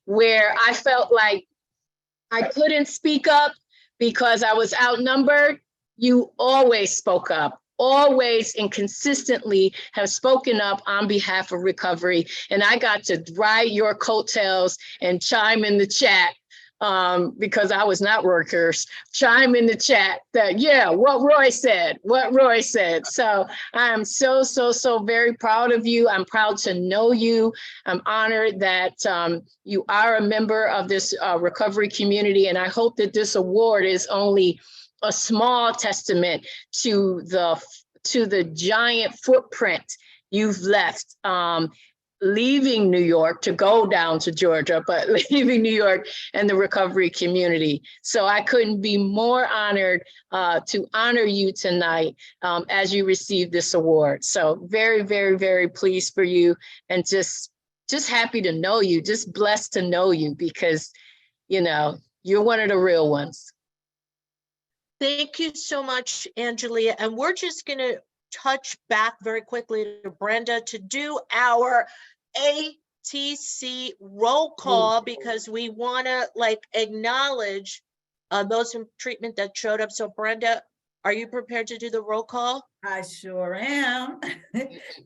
where I felt like I couldn't speak up because I was outnumbered, you always spoke up, always and consistently have spoken up on behalf of recovery. And I got to ride your coattails and chime in the chat because I was not workers, chime in the chat that, yeah, what Roy said. So I am so very proud of you. I'm proud to know you. I'm honored that you are a member of this recovery community. And I hope that this award is only a small testament to the giant footprint you've left, leaving New York to go down to Georgia, but leaving New York and the recovery community. So I couldn't be more honored to honor you tonight as you receive this award. So very pleased for you, and just happy to know you, just blessed to know you, because, you know, you're one of the real ones. Thank you so much, Angelia. And we're just going to touch back very quickly to Brenda to do our ATC roll call, because we want to acknowledge those in treatment that showed up. So Brenda, are you prepared to do the roll call? I sure am.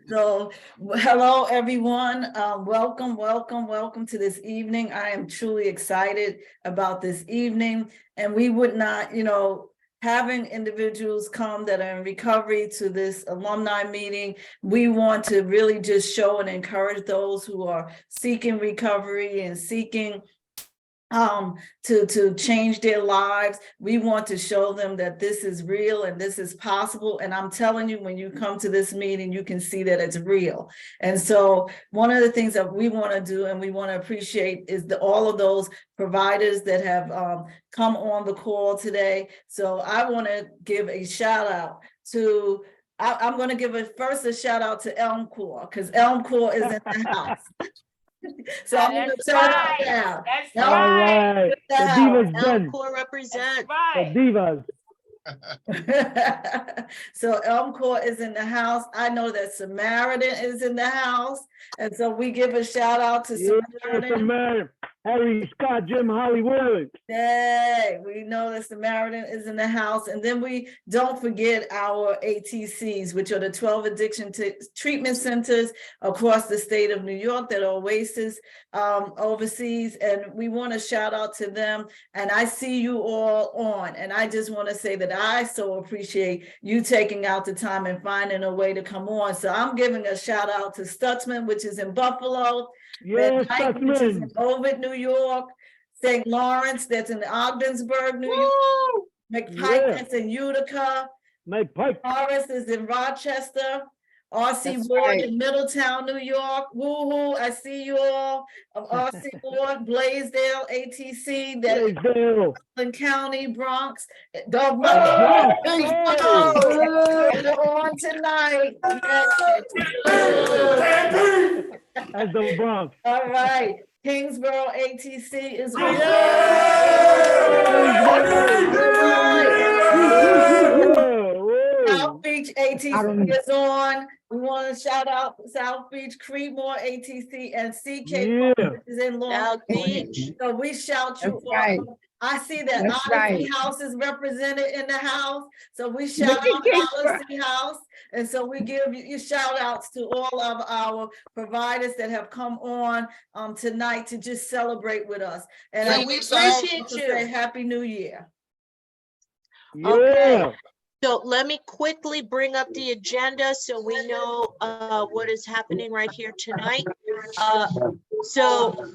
So hello, everyone. Welcome to this evening. I am truly excited about this evening, and we would not, having individuals come that are in recovery to this alumni meeting, we want to really just show and encourage those who are seeking recovery and seeking to change their lives. We want to show them that this is real and this is possible. And I'm telling you, when you come to this meeting, you can see that it's real. And so one of the things that we want to do and we want to appreciate is all of those providers that have come on the call today. So I want to give a shout out to, I'm going to give first a shout out to Elm Corps, because Elm Corps is in the house. So I'm going to turn it down. All right. The divas Elm done. Corps represent. The divas. So Elm Corps is in the house. I know that Samaritan is in the house. And so we give a shout out to Samaritan. Harry Scott, Jim Hollywood. Yay, we know that Samaritan is in the house. And then we don't forget our ATCs, which are the 12 addiction treatment centers across the state of New York that are Oasis overseas. And we want to shout out to them. And I see you all on. And I just want to say that I so appreciate you taking out the time and finding a way to come on. So I'm giving a shout out to Stutzman, which is in Buffalo. Yes, Which is in Ovid, New York. St. Lawrence, that's in Ogdensburg, New York. McPike, that's in Utica. Kearse is in Rochester. RC Ward in Middletown, New York. Woohoo, I see you all. RC Ward, Blaisdell, ATC, that's Brooklyn County, Bronx. On tonight. As the Bronx. All right. Kingsborough ATC is South Beach ATC is on. We want to shout out South Beach, Creedmoor ATC, and CK is in Long Beach. So we shout you all. I see that Odyssey House is represented in the house. So we shout out Odyssey House. And so we give you shout outs to all of our providers that have come on tonight to just celebrate with us. And we appreciate you. Say Happy New Year. Yeah. Okay. So let me quickly bring up the agenda so we know what is happening right here tonight. So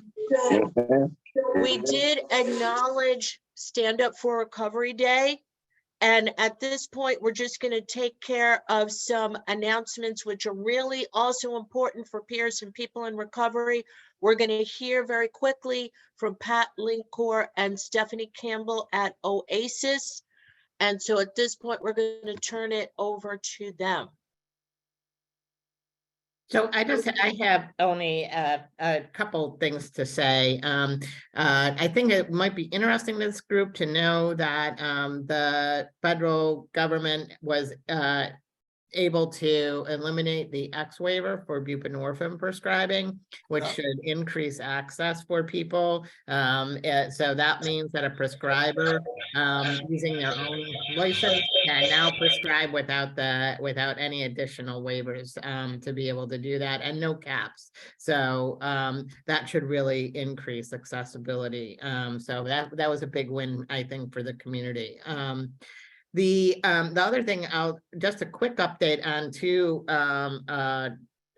we did acknowledge Stand Up for Recovery Day. And at this point, we're just going to take care of some announcements, which are really also important for peers and people in recovery. We're going to hear very quickly from Pat Lincourt and Stephanie Campbell at Oasis. And so at this point, we're going to turn it over to them. So I have only a couple things to say. I think it might be interesting to this group to know that the federal government was able to eliminate the X waiver for buprenorphine prescribing, which should increase access for people. So that means that a prescriber using their own license can now prescribe without any additional waivers to be able to do that, and no caps. So that should really increase accessibility. So that was a big win, I think, for the community. The other thing, just a quick update on two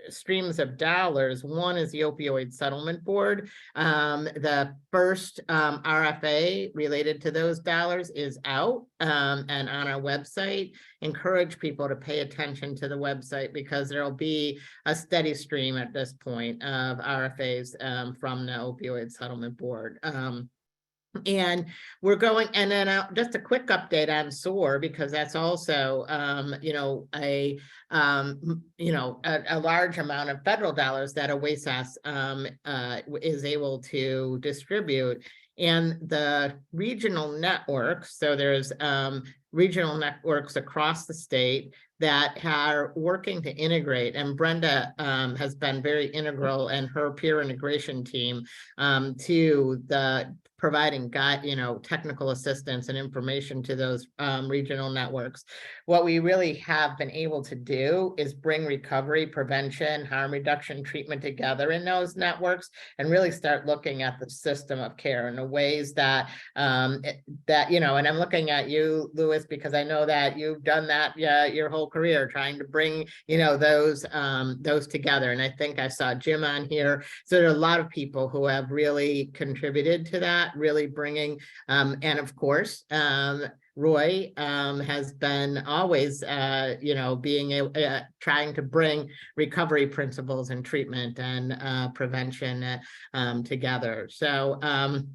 streams of dollars. One is the opioid settlement board. The first RFA related to those dollars is out and on our website. Encourage people to pay attention to the website, because there'll be a steady stream at this point of RFAs from the opioid settlement board. And we're going, and then just a quick update on SOAR, because that's also, a large amount of federal dollars that OASAS is able to distribute. And the regional networks, so there's regional networks across the state that are working to integrate, and Brenda has been very integral, and her peer integration team to the providing technical assistance and information to those regional networks. What we really have been able to do is bring recovery, prevention, harm reduction, treatment together in those networks, and really start looking at the system of care in the ways that and I'm looking at you, Louis, because I know that you've done that your whole career, trying to bring those together. And I think I saw Jim on here. So there are a lot of people who have really contributed to that, really bringing, and of course, Roy has been always, being trying to bring recovery principles and treatment and prevention together. So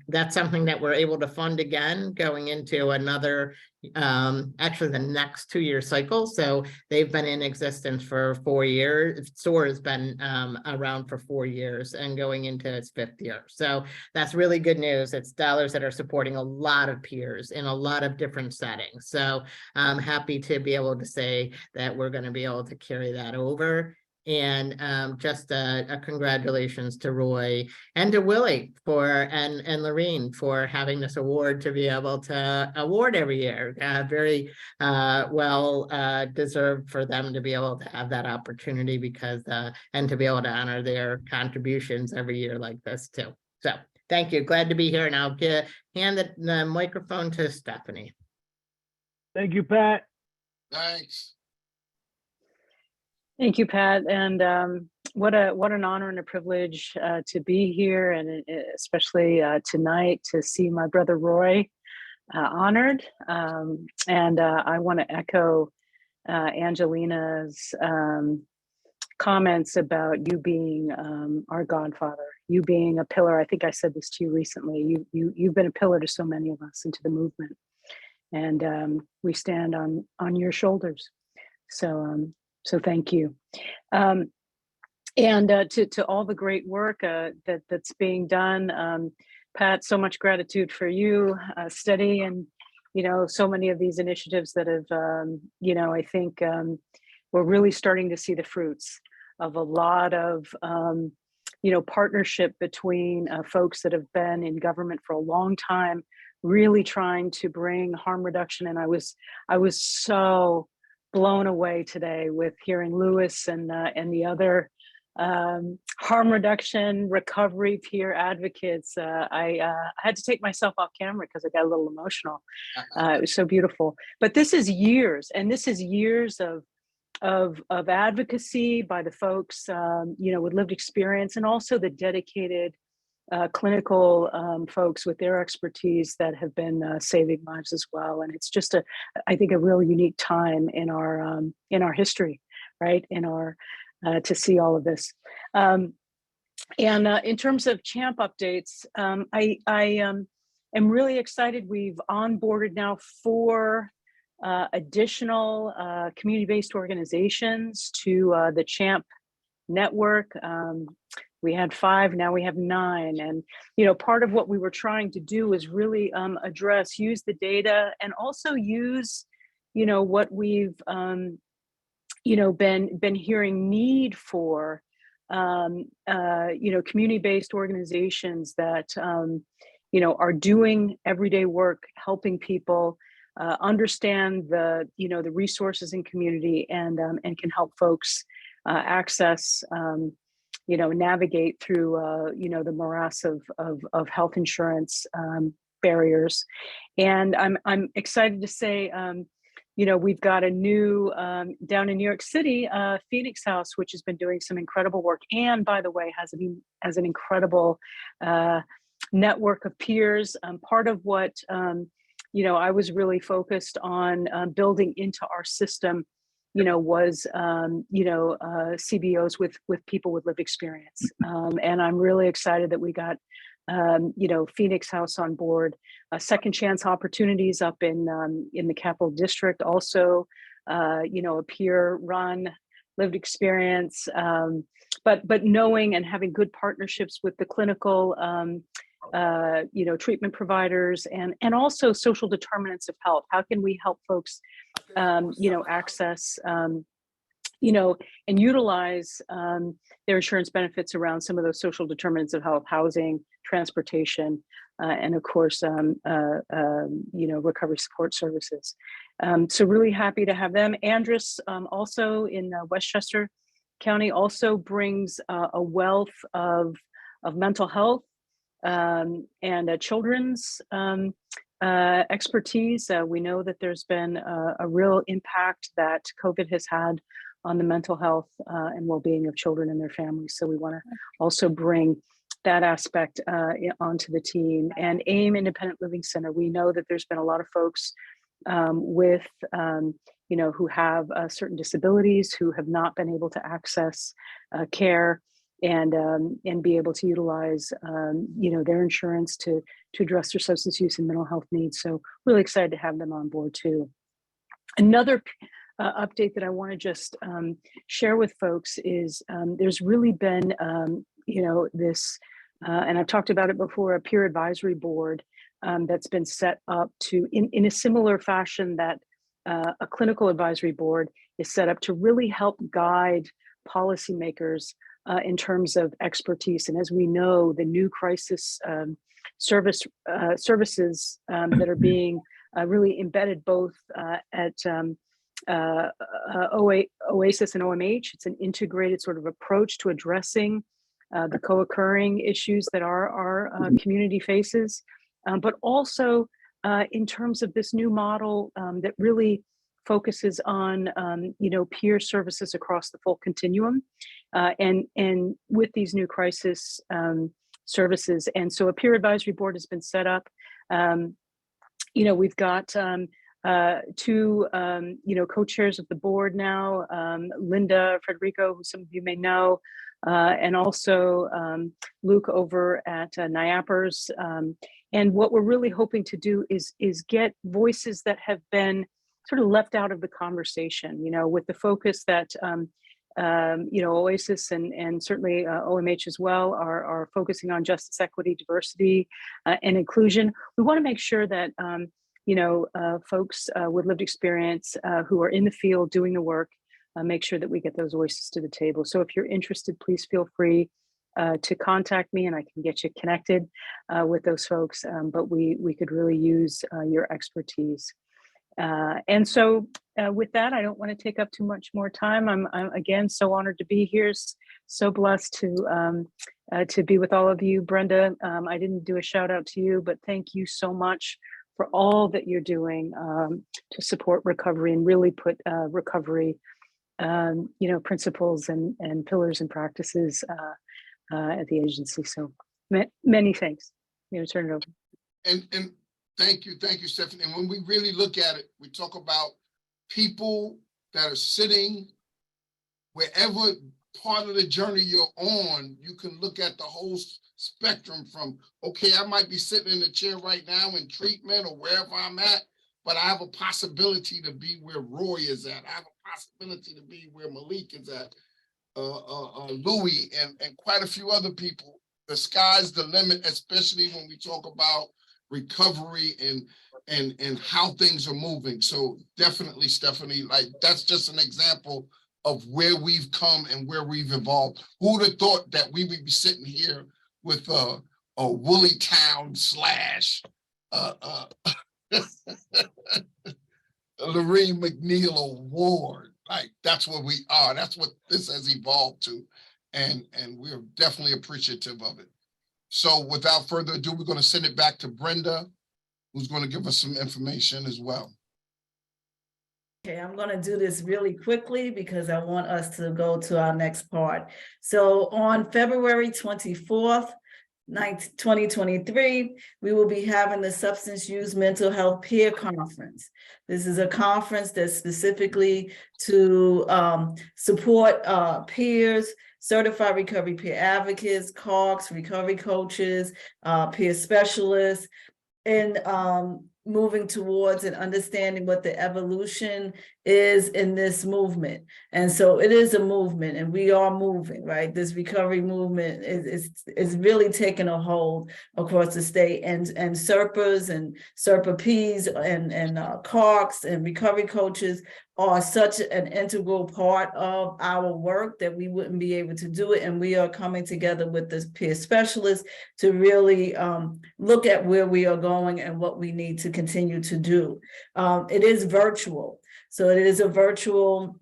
that's something that we're able to fund again, going into another, actually the next 2-year cycle. So they've been in existence for 4 years. SOAR has been around for 4 years and going into its 5th year. So that's really good news. It's dollars that are supporting a lot of peers in a lot of different settings. So I'm happy to be able to say that we're going to be able to carry that over. And just a congratulations to Roy and to Willie and Lorene for having this award to be able to award every year. Very well deserved for them to be able to have that opportunity, because and to be able to honor their contributions every year like this too. So thank you. Glad to be here. And I'll hand the microphone to Stephanie. Thank you, Pat. Thanks. Thank you, Pat. And what an honor and a privilege to be here, and especially tonight to see my brother Roy honored. And I want to echo Angelina's comments about you being our godfather, you being a pillar. I think I said this to you recently. You've been a pillar to so many of us and to the movement, and we stand on your shoulders. So thank you. And to all the great work that's being done, Pat, so much gratitude for you, Steady, and so many of these initiatives that have, I think we're really starting to see the fruits of a lot of, partnership between folks that have been in government for a long time, really trying to bring harm reduction. And I was so blown away today with hearing Louis and the other harm reduction recovery peer advocates. I had to take myself off camera because I got a little emotional. It was so beautiful. But this is years, and this is years of advocacy by the folks with lived experience, and also the dedicated clinical folks with their expertise that have been saving lives as well. And it's just I think a real unique time in our history, right? To see all of this. And in terms of CHAMP updates, I am really excited. We've onboarded now 4 additional community-based organizations to the CHAMP network. We had 5, now we have 9. And, part of what we were trying to do was really use the data, and also use, what we've been hearing need for community-based organizations that are doing everyday work, helping people understand the resources in community, and can help folks access, navigate through the morass of health insurance barriers. And I'm excited to say, we've got a new down in New York City, Phoenix House, which has been doing some incredible work, and by the way, has an incredible network of peers. Part of what I was really focused on building into our system, was CBOs with people with lived experience, and I'm really excited that we got Phoenix House on board. Second Chance Opportunities up in the Capital District, also a peer-run lived experience, but knowing and having good partnerships with the clinical treatment providers, and also social determinants of health. How can we help folks access and utilize their insurance benefits around some of those social determinants of health: housing, transportation, and of course, recovery support services. So really happy to have them. Andrus, also in Westchester County, also brings a wealth of mental health and children's expertise. We know that there's been a real impact that COVID has had on the mental health and well-being of children and their families. So we want to also bring that aspect onto the team. And AIM Independent Living Center, we know that there's been a lot of folks with, who have certain disabilities, who have not been able to access care and be able to utilize, their insurance to address their substance use and mental health needs. So really excited to have them on board too. Another update that I want to just share with folks is there's really been, this, and I've talked about it before, a peer advisory board that's been set up to, in a similar fashion that a clinical advisory board is set up to really help guide policymakers in terms of expertise. And as we know, the new crisis services that are being really embedded both at OASIS and OMH. It's an integrated sort of approach to addressing the co-occurring issues that our community faces, but also in terms of this new model that really focuses on peer services across the full continuum, and with these new crisis services. And so a peer advisory board has been set up. We've got two co-chairs of the board now, Linda Federico, who some of you may know, and also Luke over at NIAPRS. And what we're really hoping to do is get voices that have been sort of left out of the conversation, with the focus that OASIS and certainly OMH as well are focusing on justice, equity, diversity, and inclusion. We want to make sure that folks with lived experience who are in the field doing the work, make sure that we get those voices to the table. So if you're interested, please feel free to contact me and I can get you connected with those folks. But we could really use your expertise. And so with that, I don't want to take up too much more time. I'm again so honored to be here, so blessed to be with all of you. Brenda, I didn't do a shout out to you, but thank you so much for all that you're doing to support recovery and really put recovery, principles and pillars and practices at the agency. So many thanks. Turn it over. And thank you, Stephanie. And when we really look at it, we talk about people that are sitting wherever part of the journey you're on. You can look at the whole spectrum from, okay, I might be sitting in a chair right now in treatment or wherever I'm at, but I have a possibility to be where Roy is at. I have a possibility to be where Malik is at, Louis, and quite a few other people. The sky's the limit, especially when we talk about recovery and how things are moving. So definitely, Stephanie, like that's just an example of where we've come and where we've evolved. Who would have thought that we would be sitting here with a Woolly Town slash Lorene McNeil Award. Like, that's what we are. That's what this has evolved to. And we're definitely appreciative of it. So without further ado, we're going to send it back to Brenda, who's going to give us some information as well. Okay, I'm going to do this really quickly because I want us to go to our next part. So on February 24th, 2023, we will be having the Substance Use Mental Health Peer Conference. This is a conference that's specifically to support peers, certified recovery peer advocates, CARCs, recovery coaches, peer specialists, and moving towards and understanding what the evolution is in this movement. And so it is a movement, and we are moving, right? This recovery movement is really taking a hold across the state, and SERPAs and SERPA-Ps and CARCs and recovery coaches are such an integral part of our work that we wouldn't be able to do it. And we are coming together with this peer specialist to really look at where we are going and what we need to continue to do. It is virtual. So it is a virtual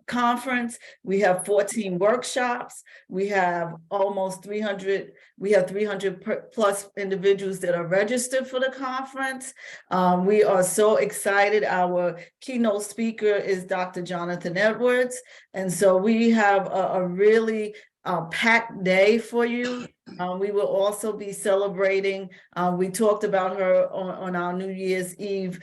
conference. We have 14 workshops. We have almost 300, we have 300 plus individuals that are registered for the conference. We are so excited. Our keynote speaker is Dr. Jonathan Edwards. And so we have a really packed day for you. We will also be celebrating, we talked about her on our New Year's Eve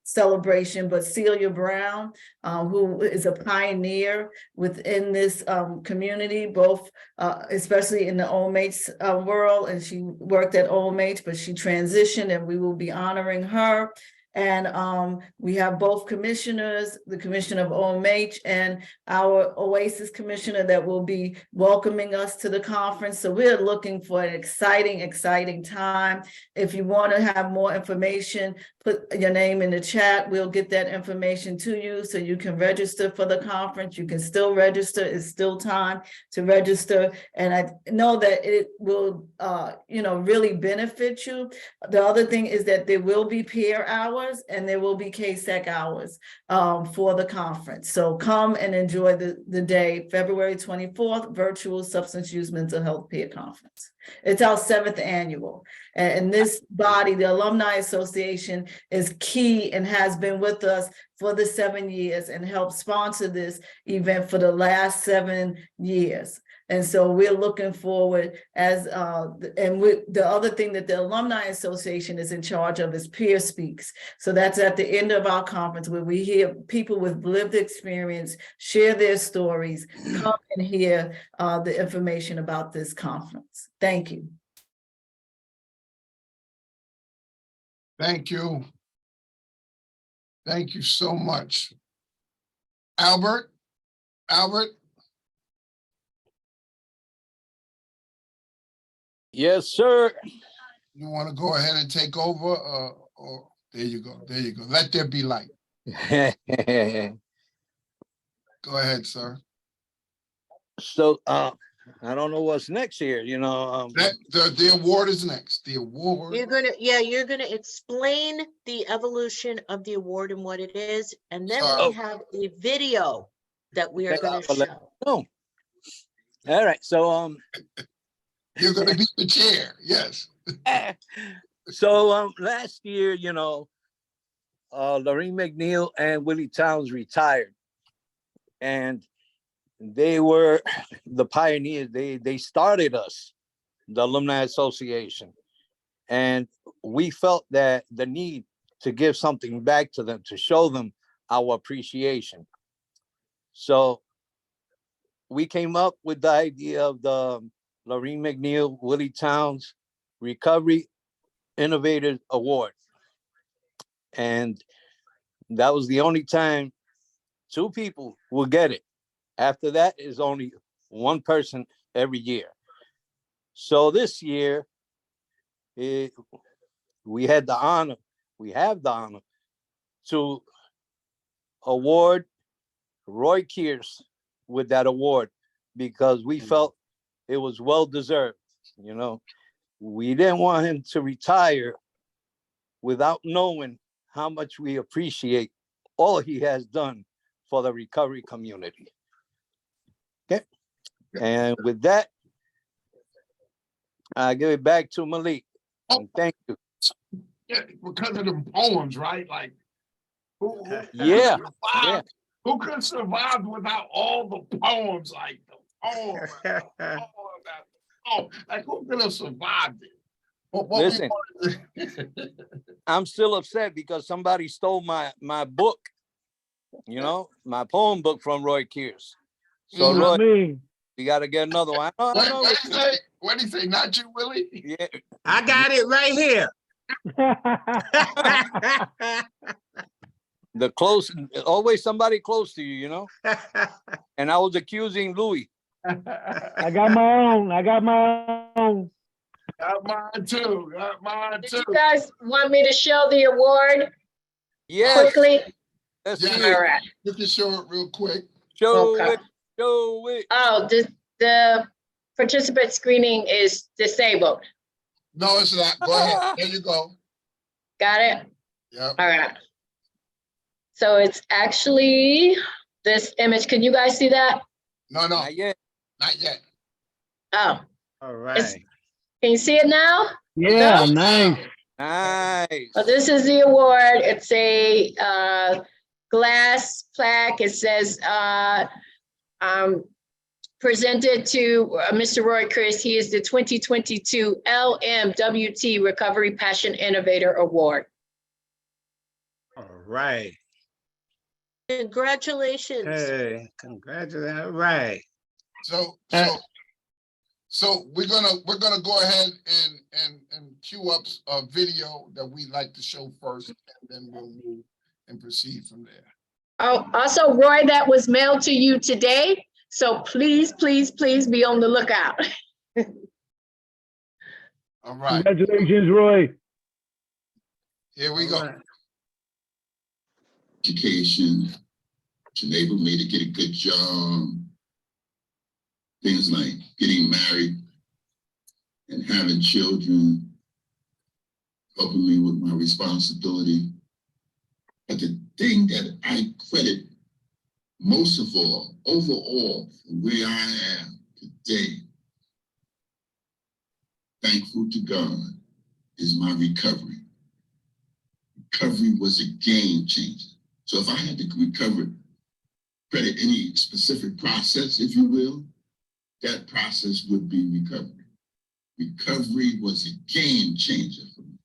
celebration, but Celia Brown, who is a pioneer within this community, both especially in the OMH world, and she worked at OMH, but she transitioned, and we will be honoring her. And we have both commissioners, the commissioner of OMH and our OASIS commissioner, that will be welcoming us to the conference. So we're looking for an exciting time. If you want to have more information, put your name in the chat. We'll get that information to you so you can register for the conference. You can still register. It's still time to register. And I know that it will, really benefit you. The other thing is that there will be peer hours and there will be KSEC hours for the conference. So come and enjoy the day, February 24th, virtual Substance Use Mental Health Peer Conference. It's our 7th annual. And this body, the Alumni Association, is key and has been with us for the 7 years and helped sponsor this event for the last 7 years. And so we're looking forward the other thing that the Alumni Association is in charge of is Peer Speaks. So that's at the end of our conference, where we hear people with lived experience share their stories, come and hear the information about this conference. Thank you. Thank you. Thank you so much. Albert? Yes, sir. You want to go ahead and take over? Or there you go. Let there be light. Go ahead, sir. So I don't know what's next here, The award is next. The award. You're gonna explain the evolution of the award and what it is, and then we have a video that we are gonna show. Oh, all right. So You're gonna be the chair, yes. So last year, Lorene McNeil and Willie Towns retired, and they were the pioneers. They started us, the Alumni Association, and we felt that the need to give something back to them, to show them our appreciation. So we came up with the idea of the Lorene McNeil, Willie Towns Recovery Innovator Award. And that was the only time 2 people will get it. After that is only 1 person every year. So this year, we have the honor to award Roy Kearse with that award because we felt it was well deserved. You know, we didn't want him to retire without knowing how much we appreciate all he has done for the recovery community. Okay. And with that, I give it back to Malik. And thank you. Yeah, because of the poems, right? Like, who Yeah. survived? Who could survive without all the poems? Like the poems, like who could have survived it? Listen, I'm still upset because somebody stole my book, you know, my poem book from Roy Kearse. So Roy, Not me. you got to get another one. I know. What do you say? Not you, Willie? Yeah. I got it right here. The close, always somebody close to you, you know. And I was accusing Louis. I got my own. I got my own. Got mine too. Got mine Did too. you guys want me to show the award Yes. quickly? Let's Yeah. see All it. right. You can show it real quick. Show Okay. it. Show it. Oh, the participant screening is disabled. No, it's not. Go ahead. There you go. Got it? Yep. All right. So it's actually this image. Can you guys see that? No. Not yet. Not yet. Oh, All It's- right. can you see it now? Yeah, No? nice. Nice. Well, this is the award. It's a glass plaque. It says presented to Mr. Roy Kearse. He is the 2022 LMWT Recovery Passion Innovator Award. All right. Congratulations. Hey, congratulations. All right. So we're gonna go ahead and queue up a video that we like to show first, and then we'll move and proceed from there. Oh, also, Roy, that was mailed to you today. So please, please, please be on the lookout. All right, Congratulations, Roy. here we All go. right. Education, which enabled me to get a good job, things like getting married and having children, helping me with my responsibility. But the thing that I credit most of all, overall, for where I am today, thankful to God, is my recovery. Recovery was a game changer. So if I had to credit any specific process, if you will, that process would be recovery. Recovery was a game changer for me.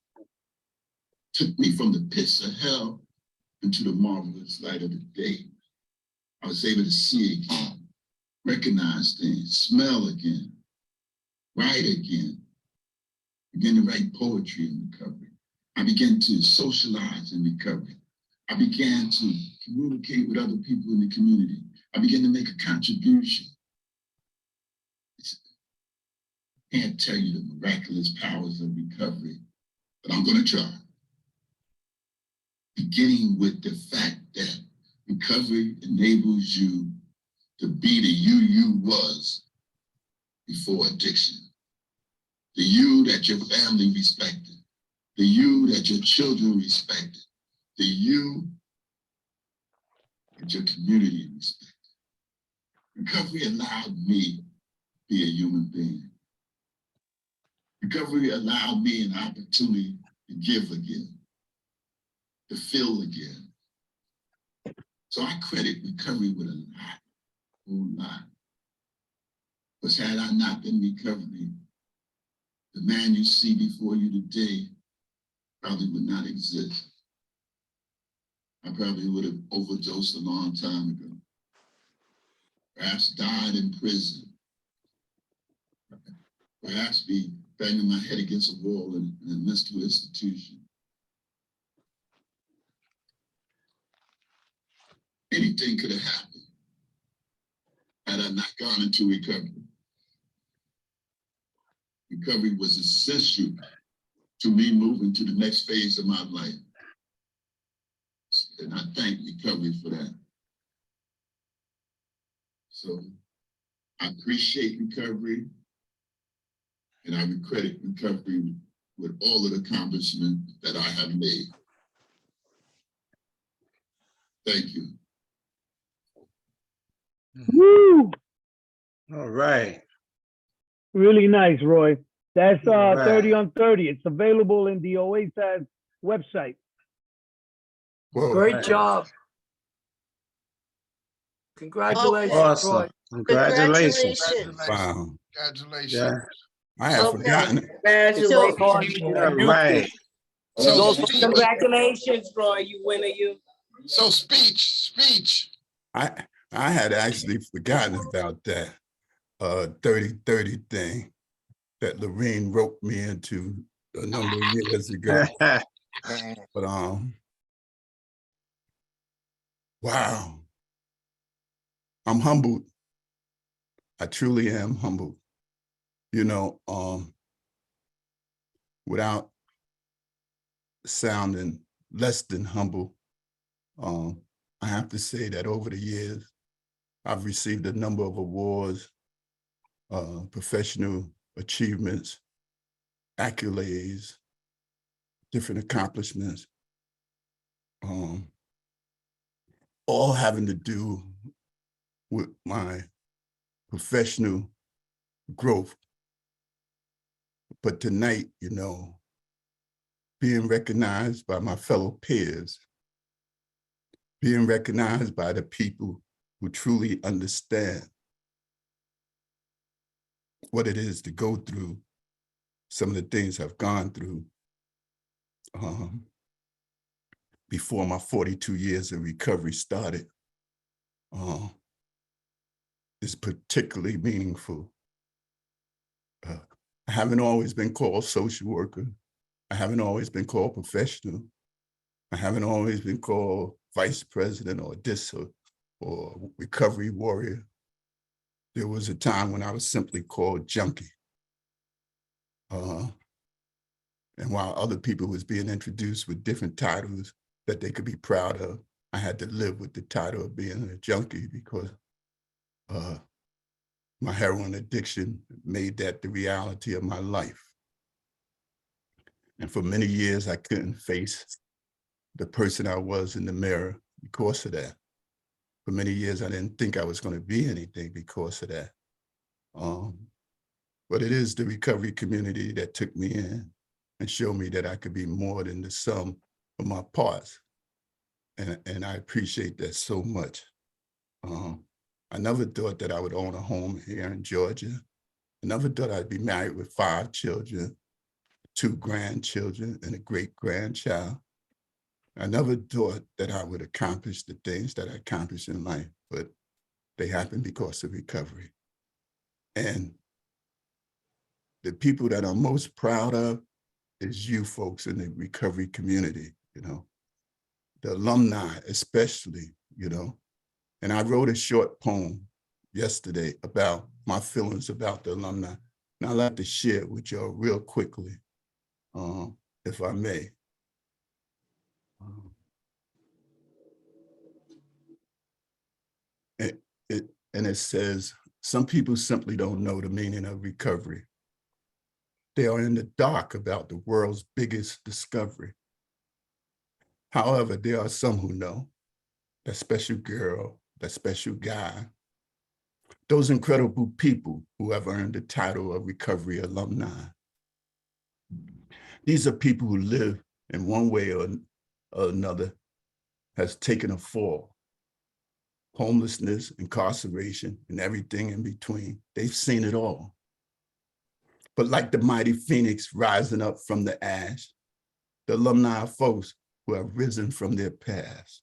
Took me from the pits of hell into the marvelous light of the day. I was able to see again, recognize things, smell again, write again, begin to write poetry in recovery. I began to socialize in recovery. I began to communicate with other people in the community. I began to make a contribution. I can't tell you the miraculous powers of recovery, but I'm going to try. Beginning with the fact that recovery enables you to be the you was before addiction. The you that your family respected. The you that your children respected. The you that your community respected. Recovery allowed me to be a human being. Recovery allowed me an opportunity to give again, to feel again. So I credit recovery with a whole lot. Because had I not been recovery, the man you see before you today probably would not exist. I probably would have overdosed a long time ago. Perhaps died in prison. Perhaps be banging my head against a wall in a mental institution. Anything could have happened had I not gone into recovery. Recovery was essential to me moving to the next phase of my life. And I thank recovery for that. So I appreciate recovery, and I credit recovery with all of the accomplishments that I have made. Thank you. Woo! All right. Really nice, Roy. That's All right. 30 on 30. It's available in the OASAS website. Whoa. Great job. Congratulations, Awesome. Congratulations. Wow. Congratulations. Yeah. I had Okay. forgotten. Congratulations. All right. So speech, Congratulations, Roy, you winner, you. so speech. I had actually forgotten about that 30-30 thing that Lorene roped me into a number of years ago. But wow. I'm humbled. I truly am humbled. You know, without sounding less than humble, I have to say that over the years, I've received a number of awards, professional achievements, accolades, different accomplishments, all having to do with my professional growth. But tonight, you know, being recognized by my fellow peers, being recognized by the people who truly understand what it is to go through some of the things I've gone through before my 42 years of recovery started, is particularly meaningful. I haven't always been called social worker. I haven't always been called professional. I haven't always been called vice president or this or recovery warrior. There was a time when I was simply called junkie. And while other people was being introduced with different titles that they could be proud of, I had to live with the title of being a junkie because my heroin addiction made that the reality of my life. And for many years, I couldn't face the person I was in the mirror because of that. For many years, I didn't think I was going to be anything because of that. But it is the recovery community that took me in and showed me that I could be more than the sum of my parts. And I appreciate that so much. I never thought that I would own a home here in Georgia. I never thought I'd be married with 5 children, 2 grandchildren, and a great-grandchild. I never thought that I would accomplish the things that I accomplished in life, but they happened because of recovery. And the people that I'm most proud of is you folks in the recovery community, you know, the alumni especially, you know. And I wrote a short poem yesterday about my feelings about the alumni. And I'd like to share it with y'all real quickly, if I may. And it says, some people simply don't know the meaning of recovery. They are in the dark about the world's biggest discovery. However, there are some who know, that special girl, that special guy, those incredible people who have earned the title of recovery alumni. These are people who live in one way or another has taken a fall. Homelessness, incarceration, and everything in between. They've seen it all. But like the mighty phoenix rising up from the ash, the alumni are folks who have risen from their past.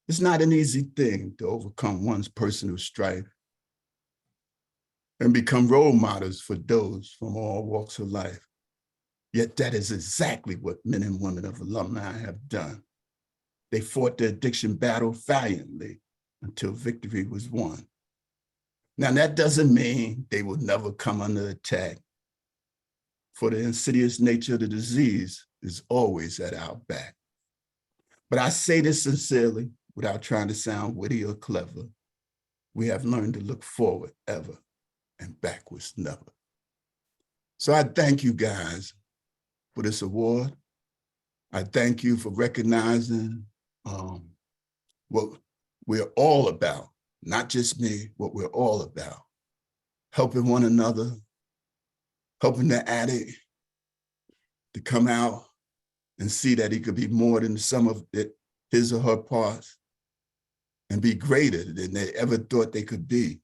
It's not an easy thing to overcome one's personal strife and become role models for those from all walks of life. Yet that is exactly what men and women of alumni have done. They fought the addiction battle valiantly until victory was won. Now, that doesn't mean they will never come under attack, for the insidious nature of the disease is always at our back. But I say this sincerely without trying to sound witty or clever. we have learned to look forward ever and backwards never. So I thank you guys for this award. I thank you for recognizing what we're all about, not just me, what we're all about. Helping one another, helping the addict to come out and see that he could be more than the sum of his or her parts and be greater than they ever thought they could be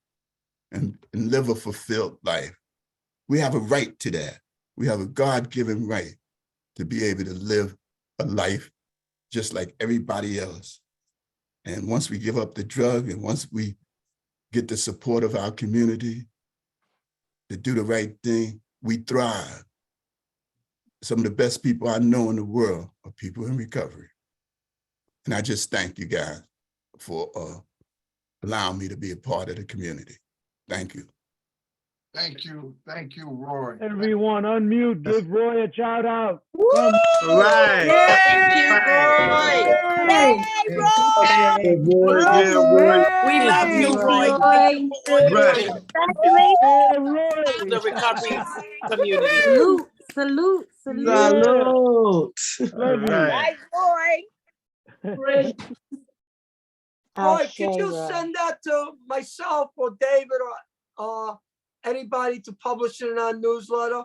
and live a fulfilled life. We have a right to that. We have a God-given right to be able to live a life just like everybody else. And once we give up the drug and once we get the support of our community to do the right thing, we thrive. Some of the best people I know in the world are people in recovery. And I just thank you guys for allowing me to be a part of the community. Thank you. Thank you, Roy. Everyone unmute, give Roy a shout out. Woo! Come. Right. Thank you, Roy. Hey, Roy! Yeah, boy. We love you, Roy. Roy. Thank you for all you're Right. doing Hey, for the Roy. recovery community. Salute, salute, salute. Yeah. All Love you. right. Roy. Roy, Could you send that to myself or David or anybody to publish in our newsletter?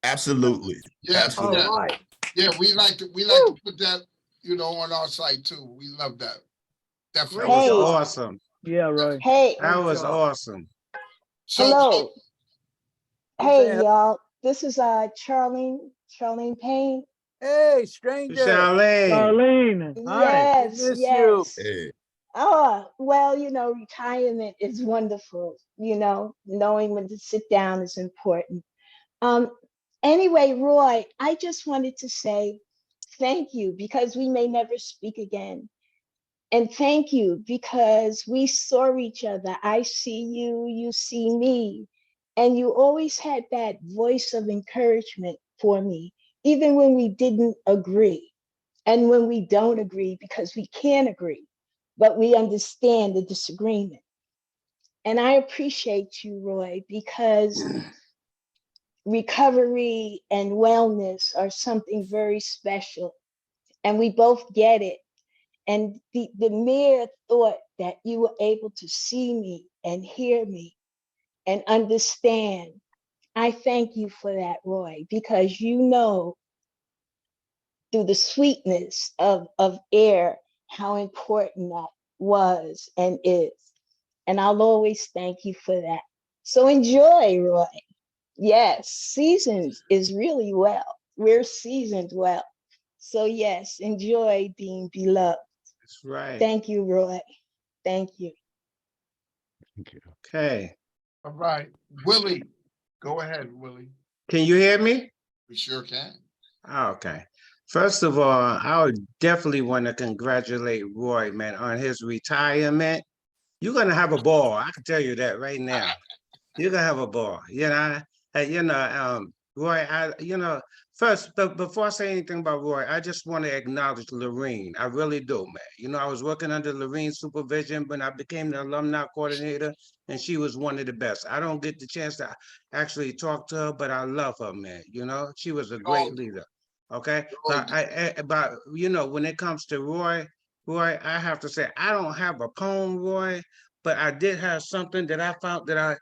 Absolutely. Yes, All yes. right. Yeah, we like to put that, on our site too. We love that. That Definitely. was Hey. awesome. Yeah, Roy. Hey, That was job. awesome. So, hello. Who's Hey, that? y'all. This is Charlene Payne. Hey, stranger. Charlene. Darlene. Hi. Miss you. Hey. Oh, well, retirement is wonderful. Knowing when to sit down is important. Anyway, Roy, I just wanted to say thank you because we may never speak again. And thank you because we saw each other. I see you, you see me. And you always had that voice of encouragement for me, even when we didn't agree. And when we don't agree, because we can't agree, but we understand the disagreement. And I appreciate you, Roy, because recovery and wellness are something very special. And we both get it. And the mere thought that you were able to see me and hear me and understand, I thank you for that, Roy, because through the sweetness of air, how important that was and is. And I'll always thank you for that. So enjoy, Roy. Yes, seasoned is really well. We're seasoned well. So yes, enjoy being beloved. That's right. Thank you, Roy. Thank you. Thank you. Okay. all right, Willie, go ahead, Willie. Can you hear me? We sure can. Okay. First of all, I would definitely want to congratulate Roy, man, on his retirement. You're gonna have a ball. I can tell you that right now. You're gonna have a ball. Roy, first, but before I say anything about Roy, I just want to acknowledge Lorene. I really do, man. I was working under Lorene's supervision when I became the alumni coordinator, and she was one of the best. I don't get the chance to actually talk to her, but I love her, man. She was a great leader. Okay, but when it comes to Roy, I have to say I don't have a poem, Roy, but I did have something that I found that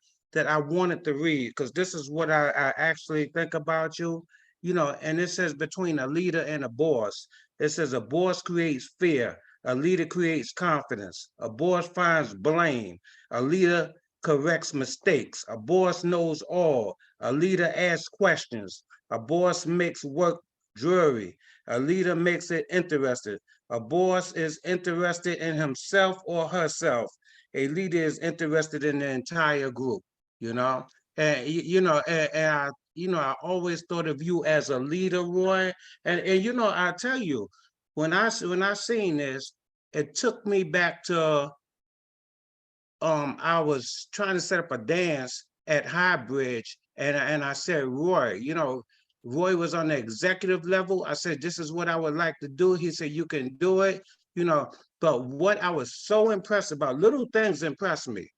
I wanted to read, because this is what I actually think about you, and it says between a leader and a boss. It says a boss creates fear, a leader creates confidence, a boss finds blame, a leader corrects mistakes, a boss knows all, a leader asks questions, a boss makes work dreary, a leader makes it interesting, a boss is interested in himself or herself, a leader is interested in the entire group. And I always thought of you as a leader, Roy. And I tell you, when I seen this, it took me back to I was trying to set up a dance at Highbridge, and I said, Roy, Roy was on the executive level. I said, this is what I would like to do. He said, you can do it. you know, but what I was so impressed about, little things impressed me.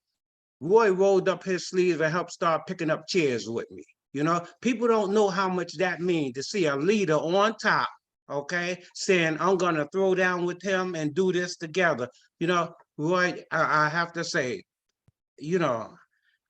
Roy rolled up his sleeves and helped start picking up chairs with me. You know, people don't know how much that means to see a leader on top, okay, saying, I'm gonna throw down with him and do this together. You know, Roy, I have to say, you know,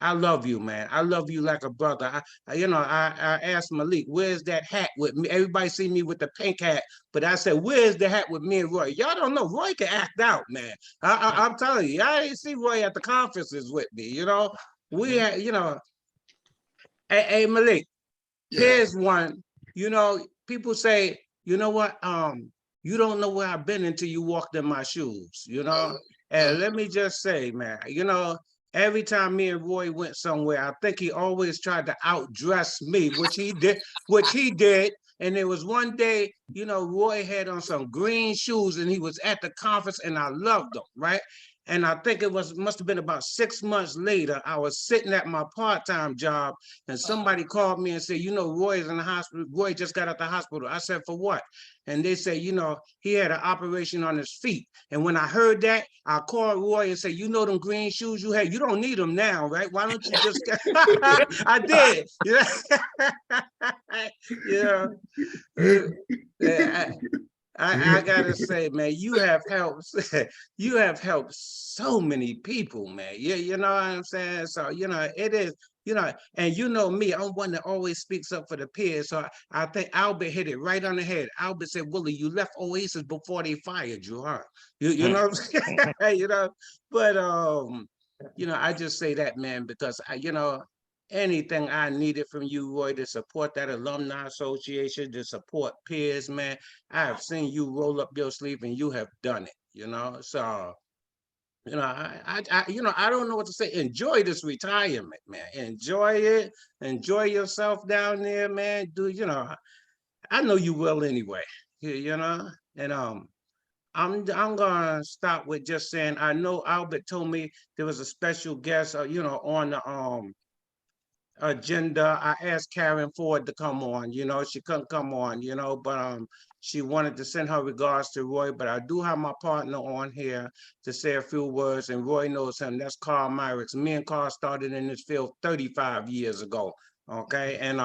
I love you, man. I love you like a brother. I asked Malik, where's that hat with me? Everybody see me with the pink hat, but I said, where's the hat with me and Roy? Y'all don't know. Roy can act out, man. I'm telling you, I didn't see Roy at the conferences with me, you know. We had, you know, hey Malik, here's one, you know, people say, you know what, you don't know where I've been until you walked in my shoes, you know? And let me just say, man, you know, every time me and Roy went somewhere, I think he always tried to outdress me, which he did. And there was one day, you know, Roy had on some green shoes and he was at the conference and I loved them, right? And I think must have been about 6 months later, I was sitting at my part-time job and somebody called me and said, you know, Roy is in the hospital. Roy just got out the hospital. I said, for what? And they say, you know, he had an operation on his feet. And when I heard that, I called Roy and said, you know them green shoes you had? You don't need them now, right? Why don't you just, I did. Yeah. I gotta say, man, you have helped so many people, man. You know what I'm saying? So, you know, it is, you know, and you know me, I'm one that always speaks up for the peers. So I think Albert hit it right on the head. Albert said, Willie, you left Oasis before they fired you, huh? You know what I'm saying? You know, but you know, I just say that, man, because you know, anything I needed from you, Roy, to support that alumni association, to support peers, man. I have seen you roll up your sleeve and you have done it, you know? So, you know, you know, I don't know what to say. Enjoy this retirement, man. Enjoy it. Enjoy yourself down there, man. You know, I know you will anyway, you know? And I'm gonna stop with just saying, I know Albert told me there was a special guest, you know, on the agenda. I asked Karen Ford to come on, you know, she couldn't come on, you know, but she wanted to send her regards to Roy, but I do have my partner on here to say a few words, and Roy knows him. That's Carl Myrick. Me and Carl started in this field 35 years ago, okay? And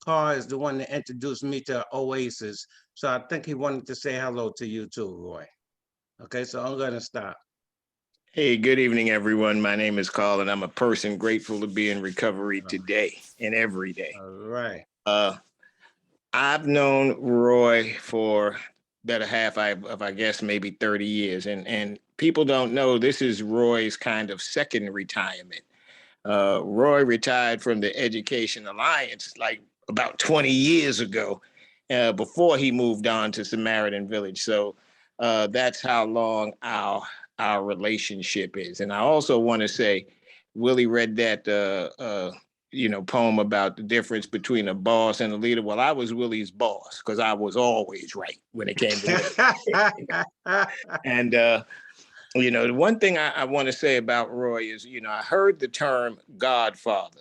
Carl is the one that introduced me to Oasis, so I think he wanted to say hello to you too, Roy. Okay, so I'm gonna stop. Hey, good evening, everyone. My name is Carl, and I'm a person grateful to be in recovery today and every day. All right. I've known Roy for better half of, I guess, maybe 30 years. And people don't know this is Roy's kind of second retirement. Roy retired from the Education Alliance like about 20 years ago, before he moved on to Samaritan Village. So that's how long our relationship is. And I also want to say, Willie read that you know, poem about the difference between a boss and a leader. Well, I was Willie's boss because I was always right when it came to Willie. And you know, the one thing I want to say about Roy is, you know, I heard the term Godfather,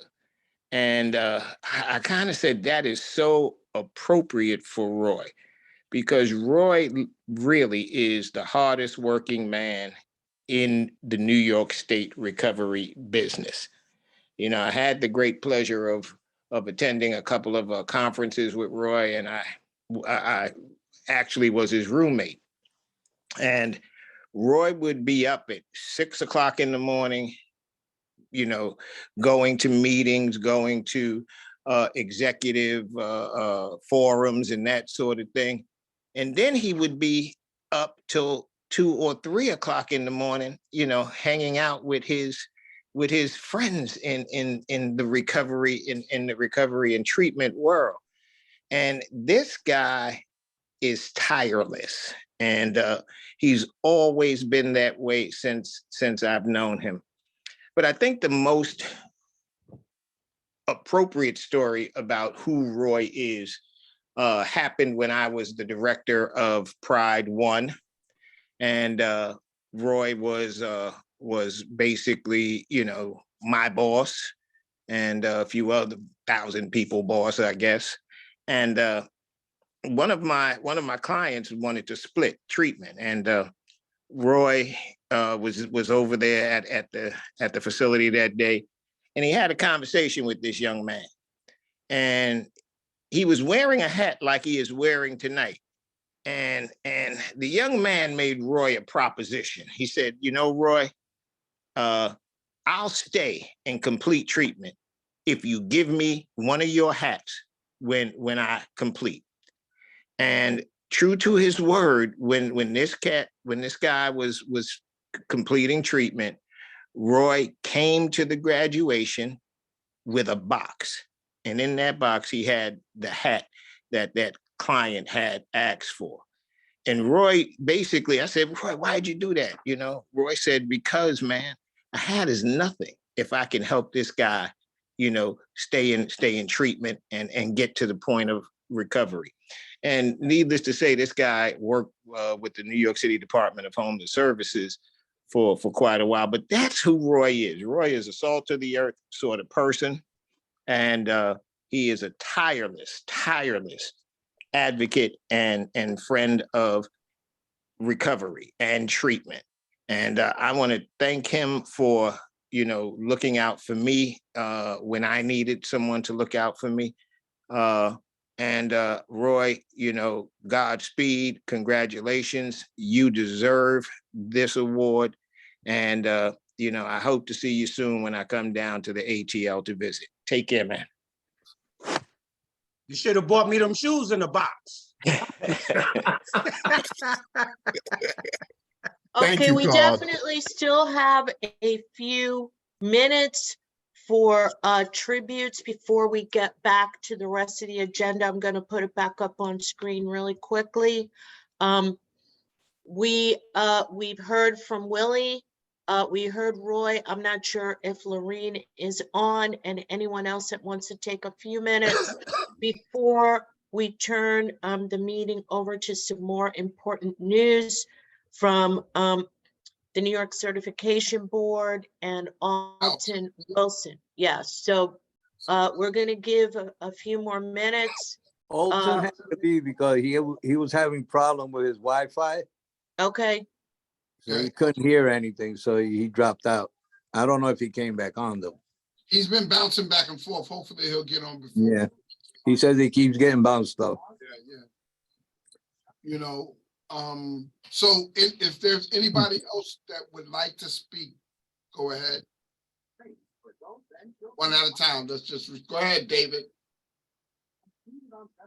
and I kind of said that is so appropriate for Roy, because Roy really is the hardest working man in the New York State recovery business. You know, I had the great pleasure of attending a couple of conferences with Roy, and I actually was his roommate. And Roy would be up at 6 o'clock in the morning, you know, going to meetings, going to executive forums and that sort of thing. And then he would be up till 2 or 3 o'clock in the morning, you know, hanging out with his friends in the recovery, in the recovery and treatment world. And this guy is tireless, and he's always been that way since I've known him. But I think the most appropriate story about who Roy is happened when I was the director of Pride One, and Roy was basically, you know, my boss and a few other 1,000 people boss, I guess. And one of my clients wanted to split treatment, and Roy was over there at the facility that day, and he had a conversation with this young man, and he was wearing a hat like he is wearing tonight. And the young man made Roy a proposition. He said, you know, Roy, I'll stay in complete treatment if you give me one of your hats when I complete. And true to his word, when this guy was completing treatment, Roy came to the graduation with a box. And in that box, he had the hat that client had asked for. And Roy, basically, I said, Roy, why'd you do that? You know, Roy said, because, man, a hat is nothing if I can help this guy, you know, stay in treatment and get to the point of recovery. And needless to say, this guy worked with the New York City Department of Homeless Services for quite a while. But that's who Roy is. Roy is a salt of the earth sort of person. And he is a tireless advocate and friend of recovery and treatment. And I want to thank him for, you know, looking out for me when I needed someone to look out for me. And Roy, you know, Godspeed, congratulations. You deserve this award. And, you know, I hope to see you soon when I come down to the ATL to visit. Take care, man. You should have bought me them shoes in the box. Okay, you, we Carl. definitely still have a few minutes for tributes before we get back to the rest of the agenda. I'm going to put it back up on screen really quickly. We've heard from Willie. We heard Roy. I'm not sure if Lorene is on, and anyone else that wants to take a few minutes before we turn the meeting over to some more important news from the New York Certification Board and Alton Wilson. Yes, so we're going to give a few more minutes. Alton had to be because he was having problem with his Wi-Fi. Okay. So he couldn't hear anything, so he dropped out. I don't know if he came back on though. He's been bouncing back and forth. Hopefully he'll get on before. Yeah, he says he keeps getting bounced though. Yeah. You know, so if there's anybody else that would like to speak, go ahead. One at a time. Let's just go ahead, David.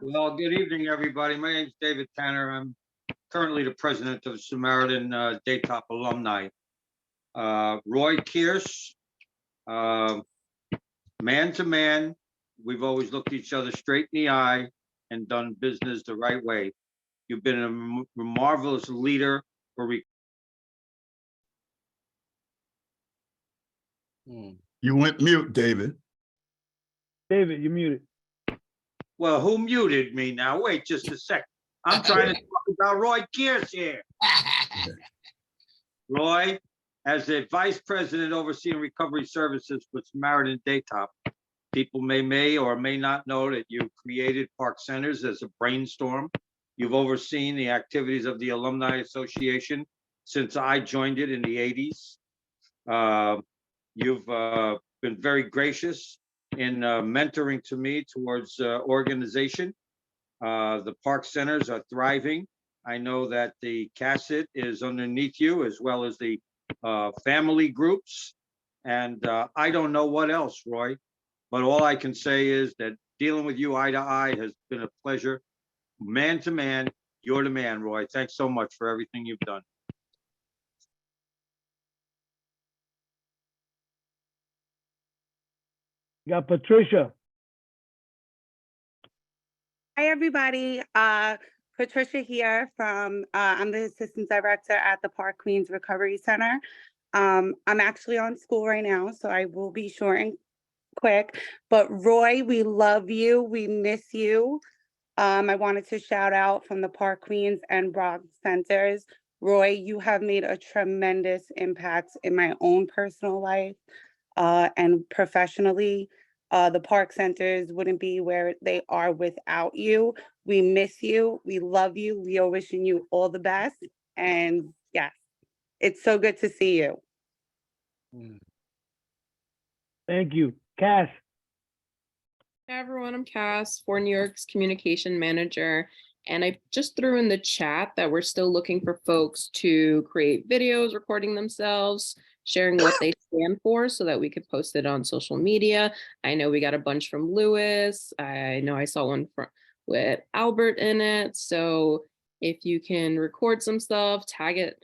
Well, good evening, everybody. My name is David Tanner. I'm currently the president of Samaritan Daytop Alumni. Roy Kearse, man to man, we've always looked each other straight in the eye and done business the right way. You've been a marvelous leader for You went mute, David. David, you're muted. Well, who muted me now? Wait just a second. I'm trying to talk about Roy Kearse here. Roy, as the vice president overseeing recovery services for Samaritan Daytop, people may or may not know that you created Park Centers as a brainstorm. You've overseen the activities of the Alumni Association since I joined it in the 80s. You've been very gracious in mentoring to me towards organization. The Park Centers are thriving. I know that the CASET is underneath you, as well as the family groups. And I don't know what else, Roy, but all I can say is that dealing with you eye to eye has been a pleasure. Man to man, you're the man, Roy. Thanks so much for everything you've done. You got Patricia. Hi, everybody. Patricia here from, I'm the Assistant Director at the Park Queens Recovery Center. I'm actually on school right now, so I will be short and quick. But Roy, we love you. We miss you. I wanted to shout out from the Park Queens and Bronx Centers. Roy, you have made a tremendous impact in my own personal life and professionally. The Park Centers wouldn't be where they are without you. We miss you. We love you. We are wishing you all the best. And yes, It's so good to see you. Thank you. Cass. Hey everyone, I'm Cass, for New York's communication manager. And I just threw in the chat that we're still looking for folks to create videos, recording themselves, sharing what they stand for so that we could post it on social media. I know we got a bunch from Lewis. I know I saw one with Albert in it. So if you can record some stuff, tag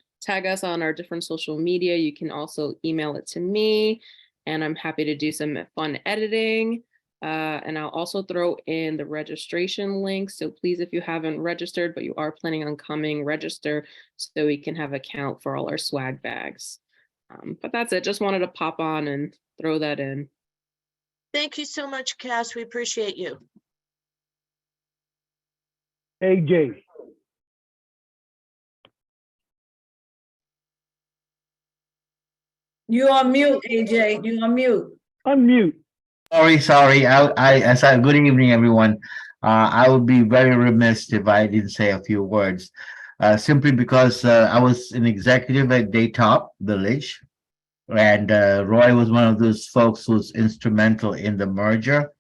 us on our different social media. You can also email it to me, and I'm happy to do some fun editing. And I'll also throw in the registration link. So please, if you haven't registered, but you are planning on coming, register so we can have a count for all our swag bags. But that's it. Just wanted to pop on and throw that in. Thank you so much, Cass. We appreciate you. AJ. You on mute, AJ. You on mute. Unmute. Sorry. I said good evening, everyone. I would be very remiss if I didn't say a few words. Simply because I was an executive at Daytop Village, and Roy was one of those folks who was instrumental in the merger.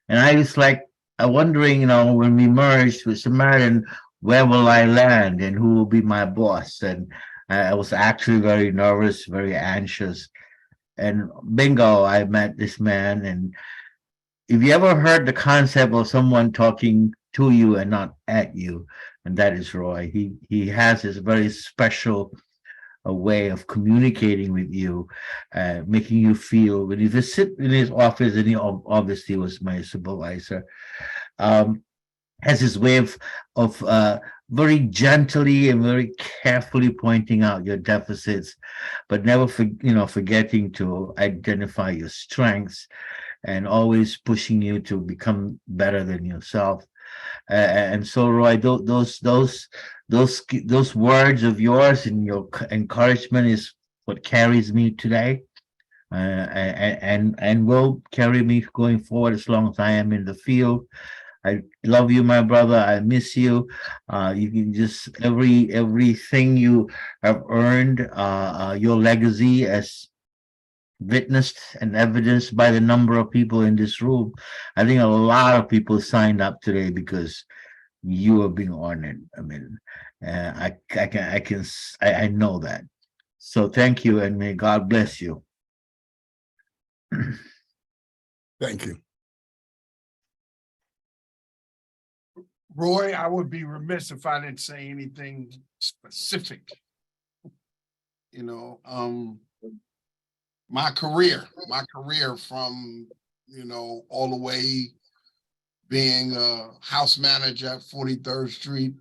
And I was like, wondering, when we merged with Samaritan, where will I land and who will be my boss? And I was actually very nervous, very anxious. And bingo, I met this man. And if you ever heard the concept of someone talking to you and not at you, and that is Roy. He has this very special way of communicating with you, making you feel when you sit in his office, and he obviously was my supervisor. Has his way of very gently and very carefully pointing out your deficits, but never forgetting to identify your strengths, and always pushing you to become better than yourself. And so, Roy, those words of yours and your encouragement is what carries me today, and will carry me going forward as long as I am in the field. I love you, my brother. I miss you. You can just everything you have earned, your legacy as witnessed and evidenced by the number of people in this room. I think a lot of people signed up today because you are being honored. I mean, I know that. So thank you, and may God bless you. Thank you. Roy, I would be remiss if I didn't say anything specific. My career from, all the way being a house manager at 43rd Street,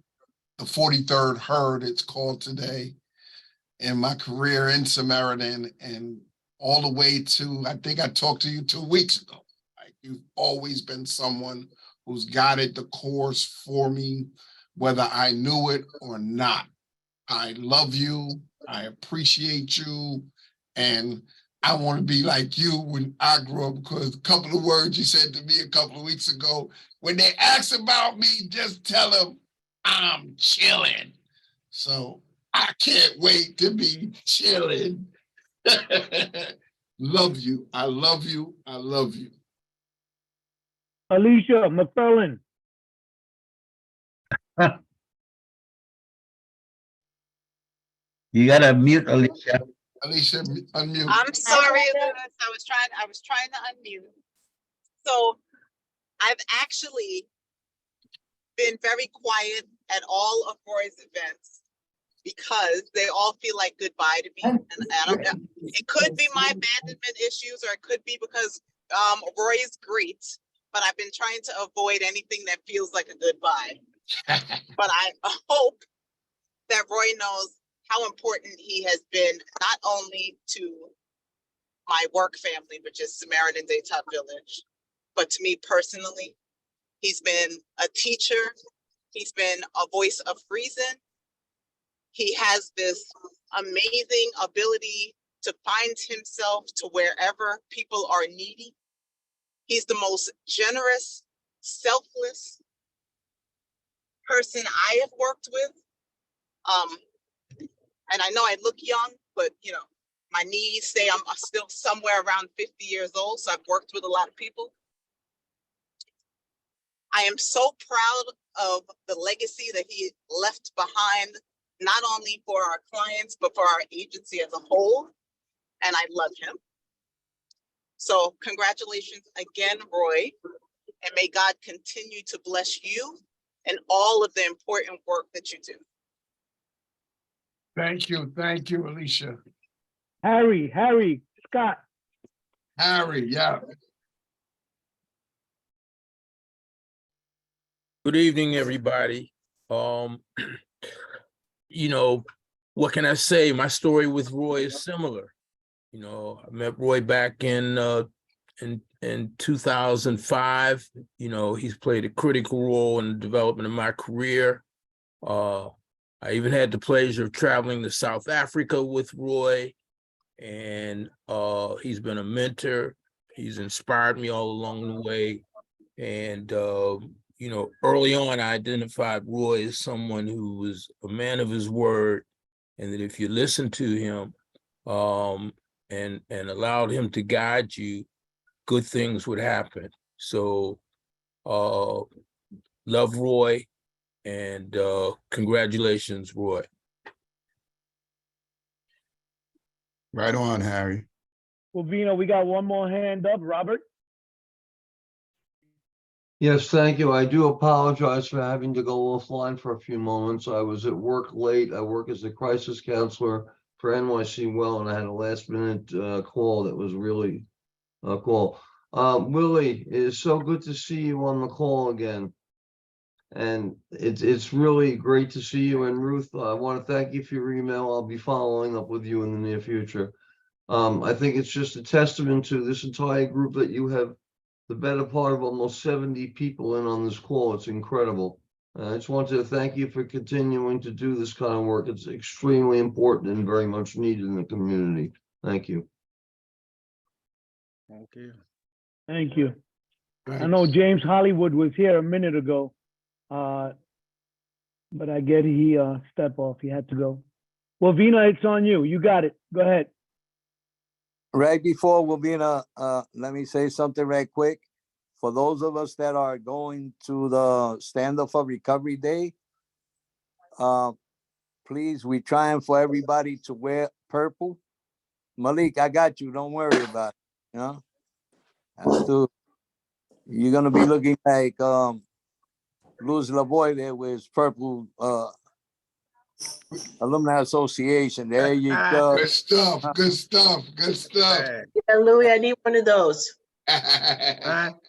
the 43rd Herd, it's called today, and my career in Samaritan, and all the way to, I think I talked to you 2 weeks ago. Like, you've always been someone who's guided the course for me, whether I knew it or not. I love you. I appreciate you. And I want to be like you when I grow up, because a couple of words you said to me a couple of weeks ago, when they ask about me, just tell them I'm chilling. So I can't wait to be chilling. Love you. I love you. I love you. Alicia McFarland. You gotta mute, Alicia. Alicia, unmute. I'm sorry, Lewis. I was trying to unmute. So I've actually been very quiet at all of Roy's events because they all feel like goodbye to me. And I don't know. It could be my abandonment issues, or it could be because Roy is great, but I've been trying to avoid anything that feels like a goodbye. But I hope that Roy knows how important he has been, not only to my work family, which is Samaritan Daytop Village, but to me personally. He's been a teacher. He's been a voice of reason. He has this amazing ability to find himself to wherever people are needy. He's the most generous, selfless person I have worked with. And I know I look young, but you know, my knees say I'm still somewhere around 50 years old. So I've worked with a lot of people. I am so proud of the legacy that he left behind, not only for our clients, but for our agency as a whole. And I love him. So congratulations again, Roy, and may God continue to bless you and all of the important work that you do. Thank you, Alicia. Harry, Scott. Harry, yeah. Good evening, everybody. You know, what can I say? My story with Roy is similar. You know, I met Roy back in 2005. You know, he's played a critical role in the development of my career. I even had the pleasure of traveling to South Africa with Roy, and he's been a mentor. He's inspired me all along the way. And, you know, early on, I identified Roy as someone who was a man of his word, and that if you listen to him and allowed him to guide you, good things would happen. So love Roy, and congratulations, Roy. Right on, Harry. Well, Vino, we got one more hand up. Robert? Yes, thank you. I do apologize for having to go offline for a few moments. I was at work late. I work as a crisis counselor for NYC Well, and I had a last minute call that was really a call. Willie, it is so good to see you on the call again. And it's really great to see you. And Ruth, I want to thank you for your email. I'll be following up with you in the near future. I think it's just a testament to this entire group that you have the better part of almost 70 people in on this call. It's incredible. I just want to thank you for continuing to do this kind of work. It's extremely important and very much needed in the community. Thank you. Thank you. Thank you. Thanks. I know James Hollywood was here a minute ago, but I get he stepped off. He had to go. Well, Vina, it's on you. You got it. Go ahead. Right before Wabina, let me say something right quick. For those of us that are going to the Stand Up for Recovery Day, please, we're trying for everybody to wear purple. Malik, I got you. Don't worry about it. You know, that's too. You're gonna be looking like Louis Lavoie there with his purple Alumni Association. There you go. Good stuff, good stuff, good stuff. Yeah, Louis, I need one of those.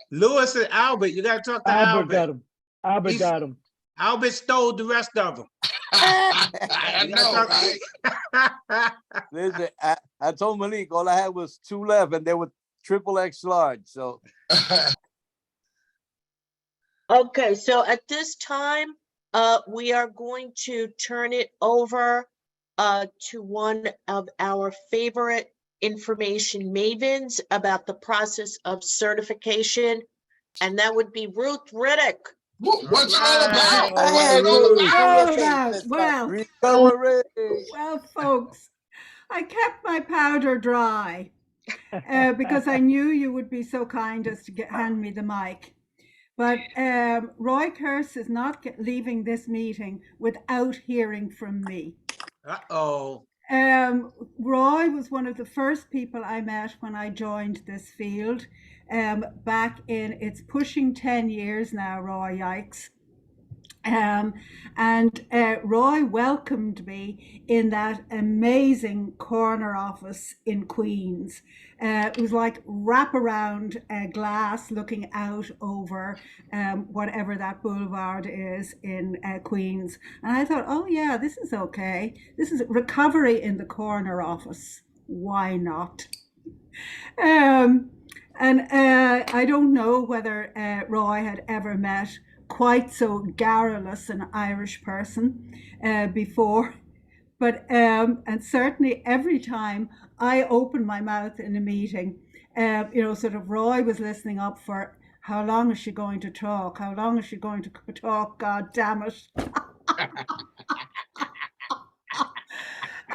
Lewis and Albert, you gotta talk to Albert Albert. got him. Albert got him. Albert stole the rest of them. I know, right? Listen, I told Malik all I had was 2 left, and they were XXX large. So Okay, so at this time, we are going to turn it over to one of our favorite information mavens about the process of certification, and that would be Ruth Riddick. What's it all about? Well, folks, I kept my powder dry because I knew you would be so kind as to hand me the mic. But Roy Kearse is not leaving this meeting without hearing from me. Uh-oh. Roy was one of the first people I met when I joined this field back in, it's pushing 10 years now, Roy, yikes. And Roy welcomed me in that amazing corner office in Queens. It was like wraparound glass looking out over whatever that boulevard is in Queens. And I thought, oh yeah, this is okay. This is recovery in the corner office. Why not? And I don't know whether Roy had ever met quite so garrulous an Irish person before, but and certainly every time I opened my mouth in a meeting, you know, sort of Roy was listening up for how long is she going to talk? How long is she going to talk? God damn it.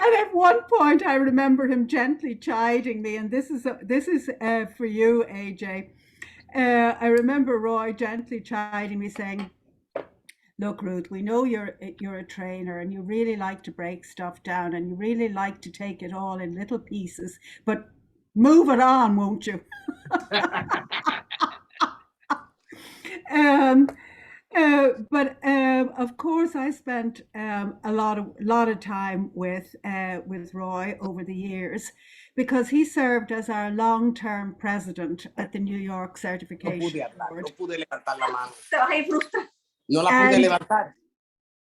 And at one point, I remember him gently chiding me, and this is for you, AJ. I remember Roy gently chiding me, saying, "Look, Ruth, we know you're a trainer, and you really like to break stuff down, and you really like to take it all in little pieces, but move it on, won't you?" But of course, I spent a lot of time with Roy over the years, because he served as our long-term president at the New York Certification Board. No pude levantar la mano. No la pude levantar.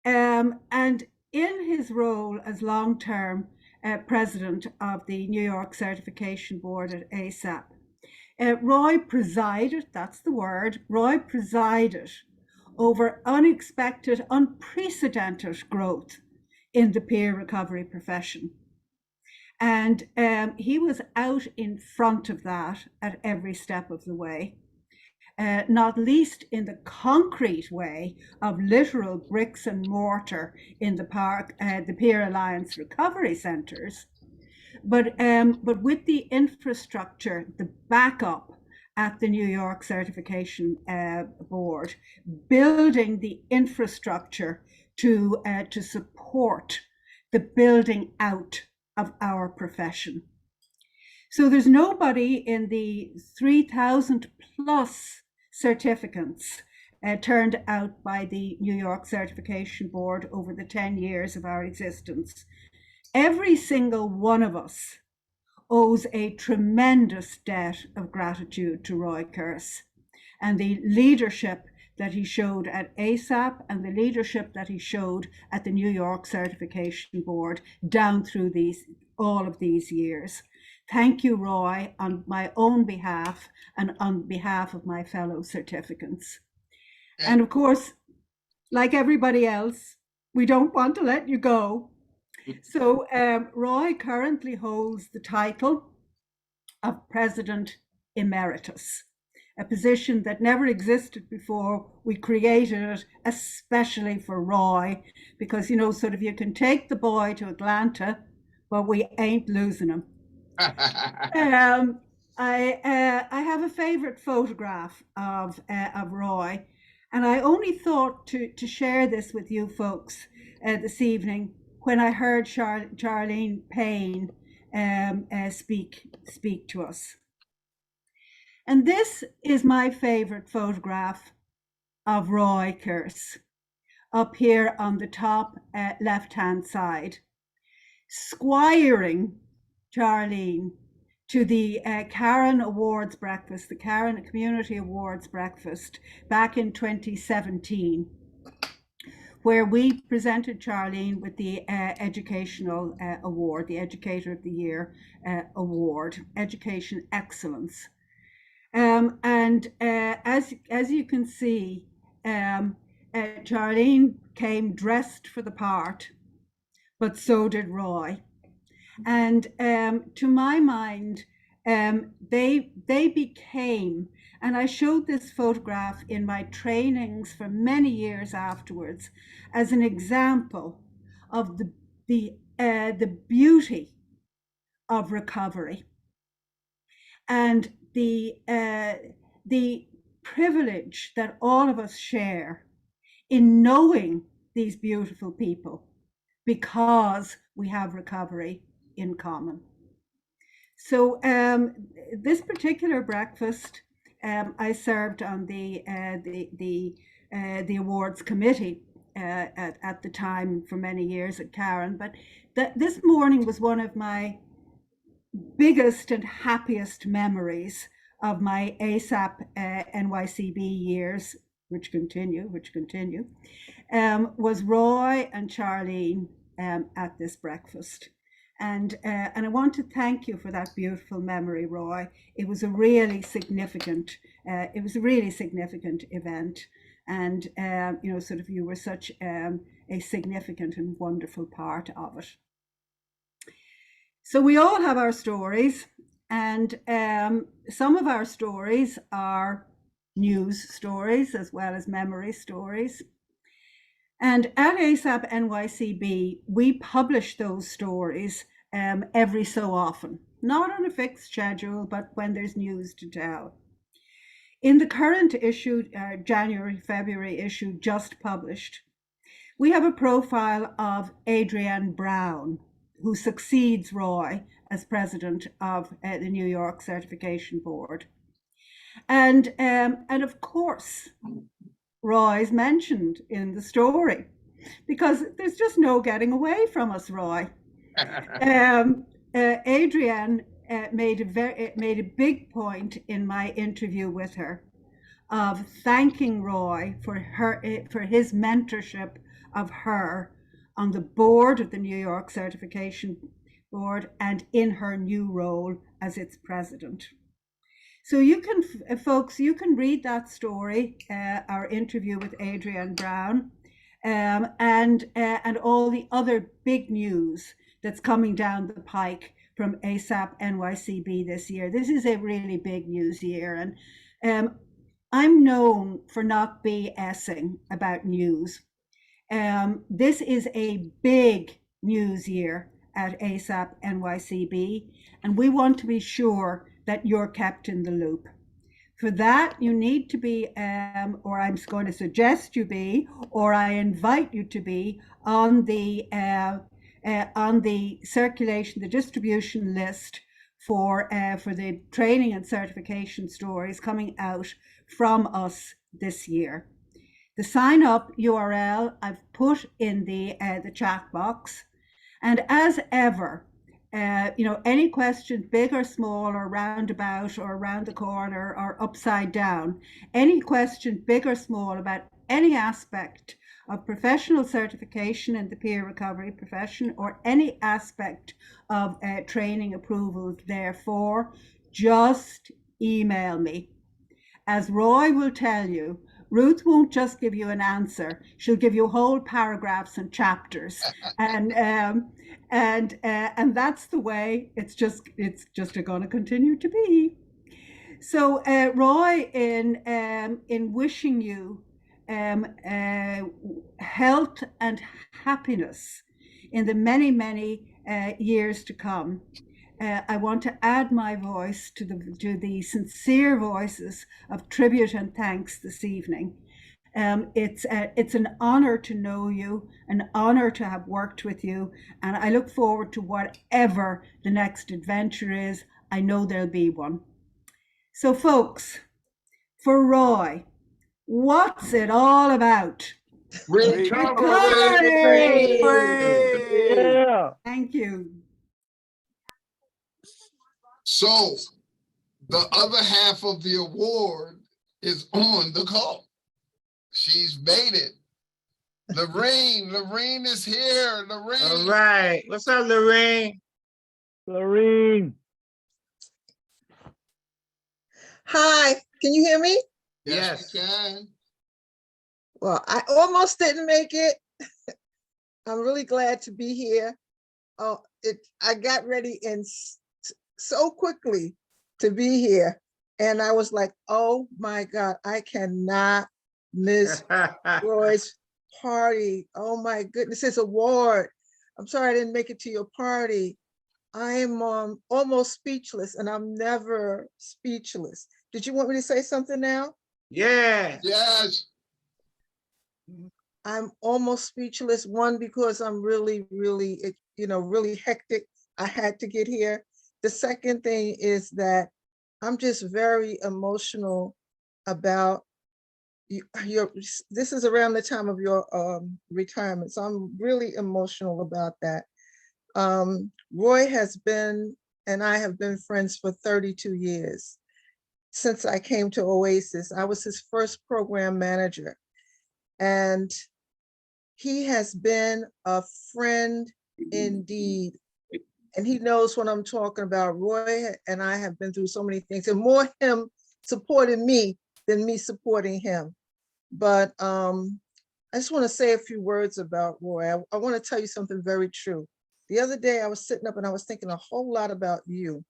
And in his role as long-term president of the New York Certification Board at ASAP, Roy presided, that's the word, Roy presided over unexpected, unprecedented growth in the peer recovery profession. And he was out in front of that at every step of the way, not least in the concrete way of literal bricks and mortar in the Peer Alliance recovery centres, but with the infrastructure, the backup at the New York Certification Board, building the infrastructure to support the building out of our profession. So there's nobody in the 3,000 plus certificates turned out by the New York Certification Board over the 10 years of our existence. Every single one of us owes a tremendous debt of gratitude to Roy Kearse and the leadership that he showed at ASAP and the leadership that he showed at the New York Certification Board down through all of these years. Thank you, Roy, on my own behalf and on behalf of my fellow certificants. And of course, like everybody else, we don't want to let you go. So Roy currently holds the title of President Emeritus, a position that never existed before. We created it especially for Roy, because, you know, sort of you can take the boy to Atlanta, but we ain't losing him. I have a favorite photograph of Roy, and I only thought to share this with you folks this evening when I heard Charlene Payne speak to us. And this is my favorite photograph of Roy Kearse, up here on the top left-hand side, squiring Charlene to the Karen Awards breakfast, the Karen Community Awards breakfast back in 2017, where we presented Charlene with the Educational Award, the Educator of the Year Award, Education Excellence. And as you can see, Charlene came dressed for the part, but so did Roy. And to my mind, they became, and I showed this photograph in my trainings for many years afterwards, as an example of the beauty of recovery and the privilege that all of us share in knowing these beautiful people, because we have recovery in common. So this particular breakfast, I served on the awards committee at the time for many years at Karen, but this morning was one of my biggest and happiest memories of my ASAP NYCB years, which continue, was Roy and Charlene at this breakfast. And I want to thank you for that beautiful memory, Roy. It was a really significant, event. And, you know, sort of you were such a significant and wonderful part of it. So we all have our stories, and some of our stories are news stories as well as memory stories. And at ASAP NYCB, we publish those stories every so often, not on a fixed schedule, but when there's news to tell. In the current issue, January-February issue just published, we have a profile of Adrienne Brown, who succeeds Roy as president of the New York Certification Board. And of course, Roy's mentioned in the story, because there's just no getting away from us, Roy. Adrienne made a big point in my interview with her of thanking Roy for his mentorship of her on the board of the New York Certification Board and in her new role as its president. So you can, folks, you can read that story, our interview with Adrienne Brown, and all the other big news that's coming down the pike from ASAP NYCB this year. This is a really big news year, and I'm known for not BSing about news. This is a big news year at ASAP NYCB, and we want to be sure that you're kept in the loop. For that, you need to be, or I'm going to suggest you be, or I invite you to be on the circulation, the distribution list for the training and certification stories coming out from us this year. The sign up URL I've put in the chat box, and as ever, any question, big or small, or roundabout, or around the corner, or upside down, any question, big or small, about any aspect of professional certification in the peer recovery profession, or any aspect of training approval, therefore, just email me. As Roy will tell you, Ruth won't just give you an answer. She'll give you whole paragraphs and chapters, and that's the way it's just going to continue to be. So, Roy, in wishing you health and happiness in the many years to come, I want to add my voice to the sincere voices of tribute and thanks this evening. It's an honor to know you, an honor to have worked with you, and I look forward to whatever the next adventure is. I know there'll be one. So folks, for Roy, what's it all about? Recovery! Yeah. Thank you. So the other half of the award is on the call. She's made it. Lorraine is here. Lorraine. All right. What's up, Lorraine? Lorraine. Hi, can you hear me? Yes, we can. Well, I almost didn't make it. I'm really glad to be here. Oh, I got ready and so quickly to be here. And I was like, oh my God, I cannot miss Roy's party. Oh my goodness, his award. I'm sorry I didn't make it to your party. I am almost speechless, and I'm never speechless. Did you want me to say something now? Yeah. Yes. I'm almost speechless. One, because I'm really hectic. I had to get here. The second thing is that I'm just very emotional about this is around the time of your retirement. So I'm really emotional about that. Roy has been, and I have been friends for 32 years. Since I came to Oasis, I was his first program manager. And he has been a friend indeed. And he knows what I'm talking about. Roy and I have been through so many things, and more him supporting me than me supporting him. But I just want to say a few words about Roy. I want to tell you something very true. The other day I was sitting up and I was thinking a whole lot about you.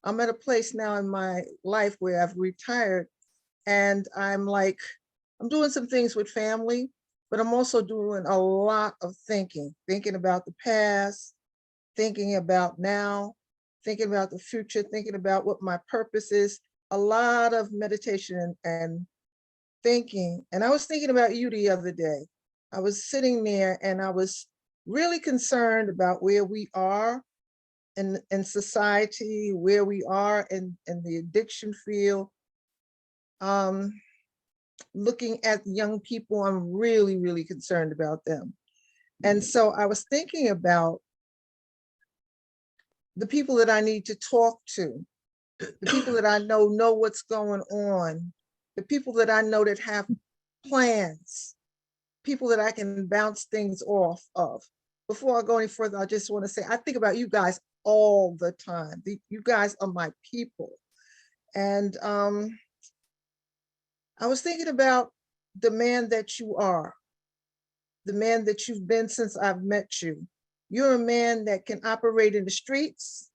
I'm at a place now in my life where I've retired, and I'm doing some things with family. but I'm also doing a lot of thinking about the past, thinking about now, thinking about the future, thinking about what my purpose is, a lot of meditation and thinking. And I was thinking about you the other day. I was sitting there and I was really concerned about where we are in society, where we are in the addiction field. Looking at young people, I'm really, really concerned about them. And so I was thinking about the people that I need to talk to, the people that I know what's going on, the people that I know that have plans, people that I can bounce things off of. Before I go any further, I just want to say, I think about you guys all the time. You guys are my people. And I was thinking about the man that you are, the man that you've been since I've met you. You're a man that can operate in the streets.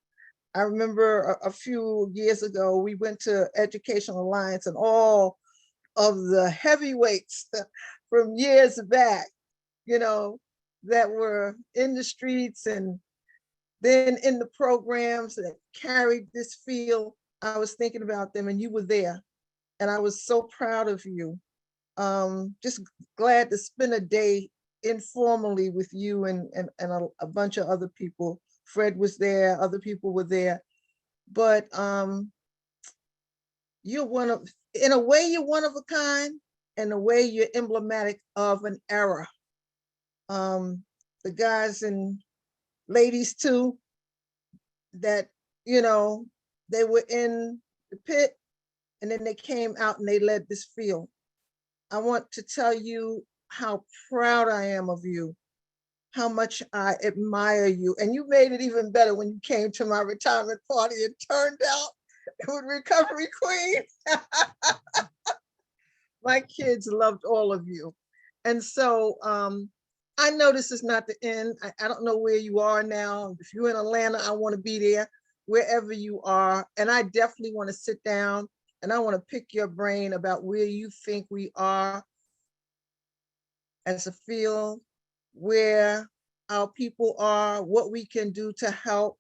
I remember a few years ago, we went to Educational Alliance and all of the heavyweights from years back, you know, that were in the streets and then in the programs that carried this field. I was thinking about them and you were there. And I was so proud of you. Just glad to spend a day informally with you and a bunch of other people. Fred was there, other people were there. But you're in a way, you're one of a kind. In a way, you're emblematic of an era. The guys and ladies too, that, you know, they were in the pit and then they came out and they led this field. I want to tell you how proud I am of you, how much I admire you. And you made it even better when you came to my retirement party. It turned out with Recovery Queen. My kids loved all of you. And so I know this is not the end. I don't know where you are now. If you're in Atlanta, I want to be there, wherever you are. And I definitely want to sit down and I want to pick your brain about where you think we are as a field, where our people are, what we can do to help.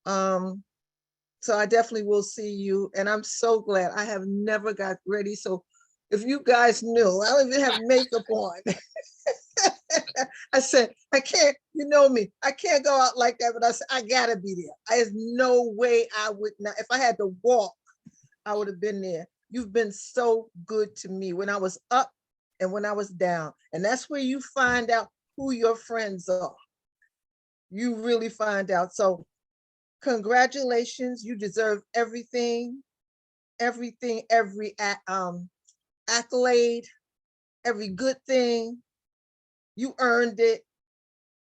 So I definitely will see you. And I'm so glad I have never got ready. So if you guys knew, I don't even have makeup on. I said, I can't, you know me, I can't go out like that, but I said, I gotta be there. There's no way I would not, if I had to walk, I would have been there. You've been so good to me when I was up and when I was down. And that's where you find out who your friends are. You really find out. So congratulations, you deserve everything, every accolade, every good thing. You earned it.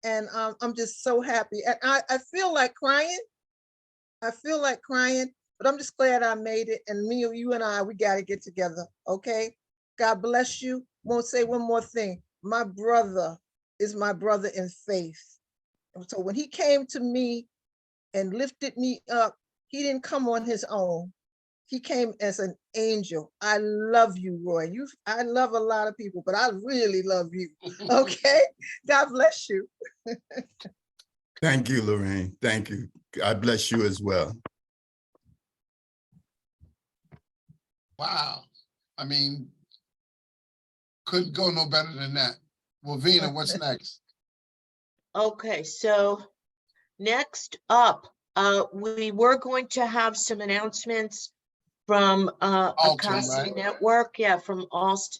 And I'm just so happy. And I feel like crying. I feel like crying, but I'm just glad I made it. And me, you and I, we got to get together. Okay. God bless you. Won't say one more thing. My brother is my brother in faith. So when he came to me and lifted me up, he didn't come on his own. He came as an angel. I love you, Roy. I love a lot of people, but I really love you. Okay. God bless you. Thank you, Lorraine. Thank you. God bless you as well. Wow. I mean, couldn't go no better than that. Well, Vina, what's next? Okay, so next up, we were going to have some announcements from Akasi right? Network, yeah, from Alton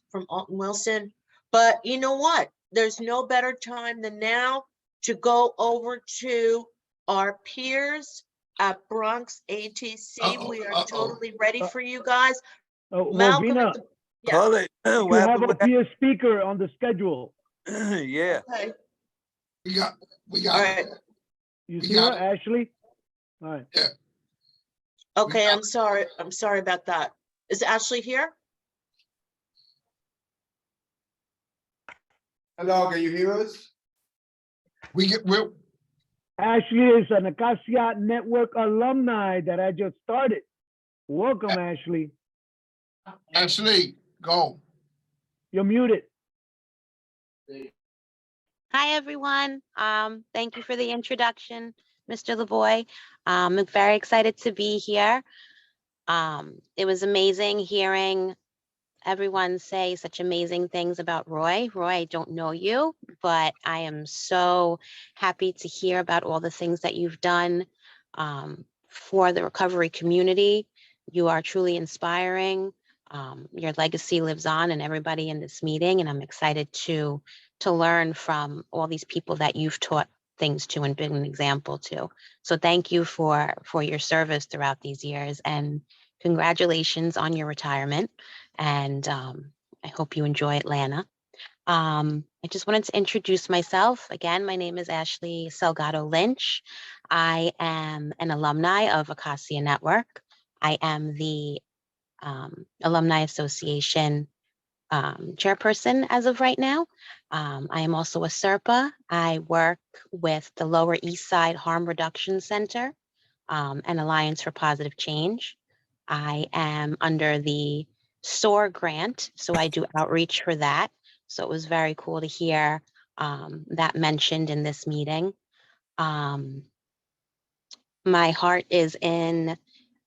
Wilson. But you know what? There's no better time than now to go over to our peers at Bronx ATC. We are totally ready for you guys. Well, Malcolm, Vina, yeah. you have a peer speaker on the schedule. Yeah. Okay. We got All right. You see her, Ashley? All right. Yeah. Okay, I'm sorry. I'm sorry about that. Is Ashley here? Hello, can you hear us? Ashley is an Acacia Network alumni that I just started. Welcome, Ashley. Ashley, go. You're muted. Hi, everyone. Thank you for the introduction, Mr. Lavoy. I'm very excited to be here. It was amazing hearing everyone say such amazing things about Roy. Roy, I don't know you, but I am so happy to hear about all the things that you've done for the recovery community. You are truly inspiring. Your legacy lives on in everybody in this meeting, and I'm excited to learn from all these people that you've taught things to and been an example to. So thank you for your service throughout these years, and congratulations on your retirement. And I hope you enjoy Atlanta. I just wanted to introduce myself. Again, my name is Ashley Salgado Lynch. I am an alumni of Acacia Network. I am the Alumni Association chairperson as of right now. I am also a SERPA. I work with the Lower East Side Harm Reduction Center and Alliance for Positive Change. I am under the SOAR grant, so I do outreach for that. So it was very cool to hear that mentioned in this meeting. My heart is in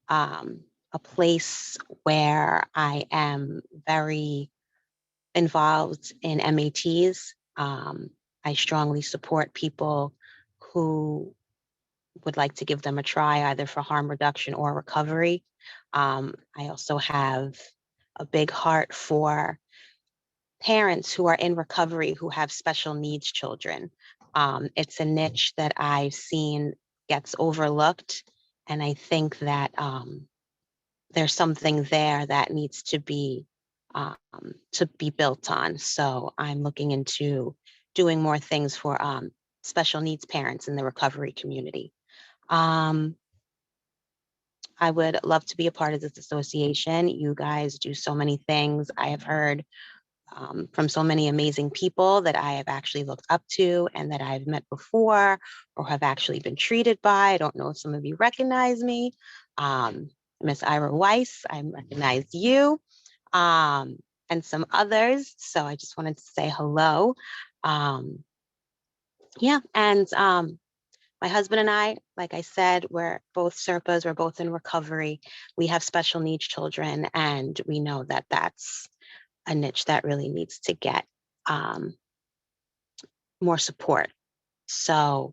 a place where I am very involved in MATs. I strongly support people who would like to give them a try, either for harm reduction or recovery. I also have a big heart for parents who are in recovery who have special needs children. It's a niche that I've seen gets overlooked, and I think that there's something there that needs to be built on. So I'm looking into doing more things for special needs parents in the recovery community. I would love to be a part of this association. You guys do so many things. I have heard from so many amazing people that I have actually looked up to and that I've met before or have actually been treated by. I don't know if some of you recognize me. Miss Ira Weiss, I recognize you, and some others. So I just wanted to say hello. Yeah, and my husband and I, like I said, we're both SERPAs, we're both in recovery. We have special needs children, and we know that that's a niche that really needs to get more support. So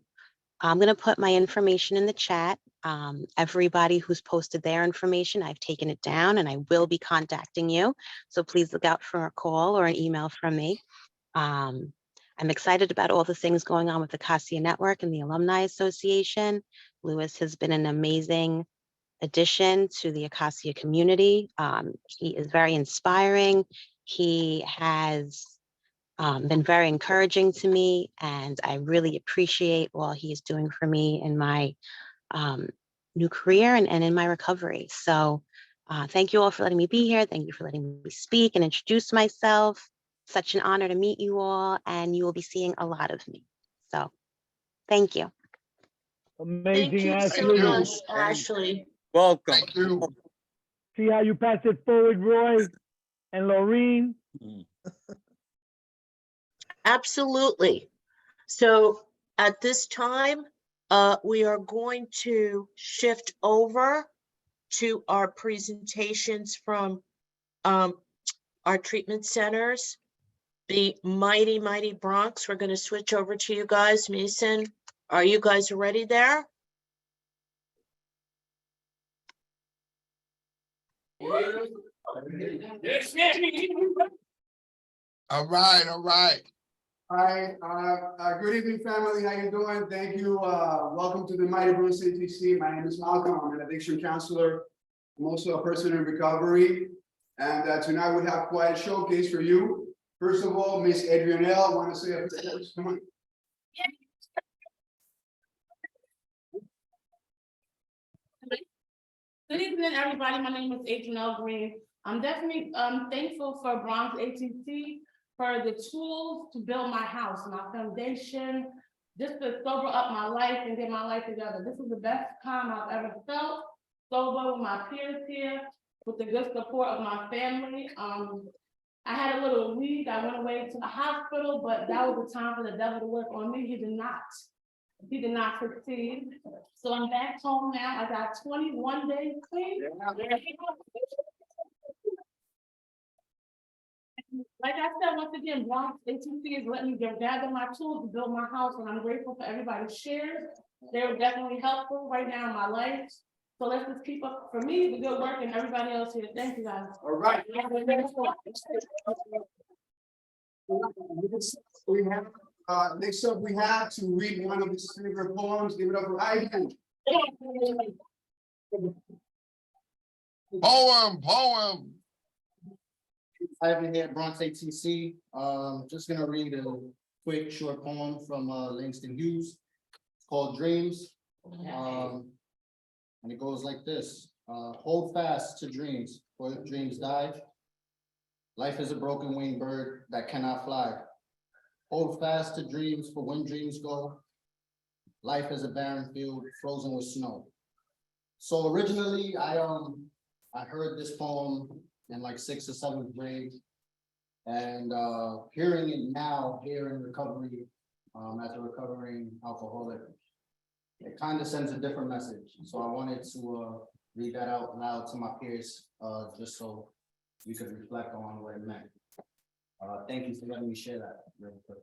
I'm going to put my information in the chat. Everybody who's posted their information, I've taken it down and I will be contacting you. So please look out for a call or an email from me. I'm excited about all the things going on with the Acacia Network and the Alumni Association. Lewis has been an amazing addition to the Acacia community. He is very inspiring. He has been very encouraging to me, and I really appreciate all he is doing for me in my new career and in my recovery. So thank you all for letting me be here. Thank you for letting me speak and introduce myself. Such an honor to meet you all, and you will be seeing a lot of me. So thank you. Amazing, Thank you so Ashley. much, Ashley. Welcome. Thank you. See how you pass it forward, Roy and Laureen? Absolutely. So at this time, we are going to shift over to our presentations from our treatment centers. The mighty, mighty Bronx. We're going to switch over to you guys. Mason, are you guys ready there? All right, all right. Hi, good evening, family. How you doing? Thank you. Welcome to the Mighty Bruce CTC. My name is Malcolm. I'm an addiction counselor. I'm also a person in recovery. And tonight we have quite a showcase for you. First of all, Miss Adrianelle, I want to say a few words. Come on. Good evening, everybody. My name is Adrianelle Green. I'm definitely thankful for Bronx ATC for the tools to build my house, my foundation, just to sober up my life and get my life together. This is the best time I've ever felt, sober with my peers here, with the good support of my family. I had a little week. I went away to the hospital, but that was the time for the devil to work on me. He did not. He did not succeed. So I'm back home now. I got 21 days clean. Like I said, once again, Bronx ATC has let me gather my tools to build my house, and I'm grateful for everybody's shares. They were definitely helpful right now in my life. So let's just keep up, for me, the good work, and everybody else here. Thank you, guys. All right. We have, next up, we have to read one of his favorite poems. Give it up for Ivan. Poem. Ivan here at Bronx ATC. Just gonna read a quick short poem from Langston Hughes. It's called Dreams. And it goes like this. Hold fast to dreams, for if dreams die, life is a broken winged bird that cannot fly. Hold fast to dreams, for when dreams go, life is a barren field frozen with snow. So originally, I heard this poem in like 6th or 7th grade, and hearing it now here in recovery, as a recovering alcoholic, it kind of sends a different message. So I wanted to read that out loud to my peers, just so you could reflect on what it meant. Thank you for letting me share that really quick.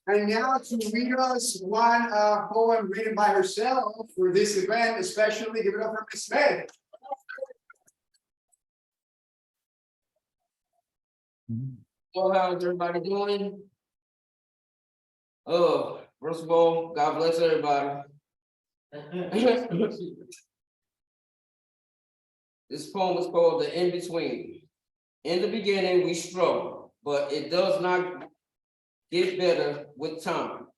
And now to read us one poem written by herself for this event, especially. Give it up for Ms. Smith. So how's everybody doing? First of all, God bless everybody. This poem is called The In-Between. In the beginning, we struggle, but it does not get better with time.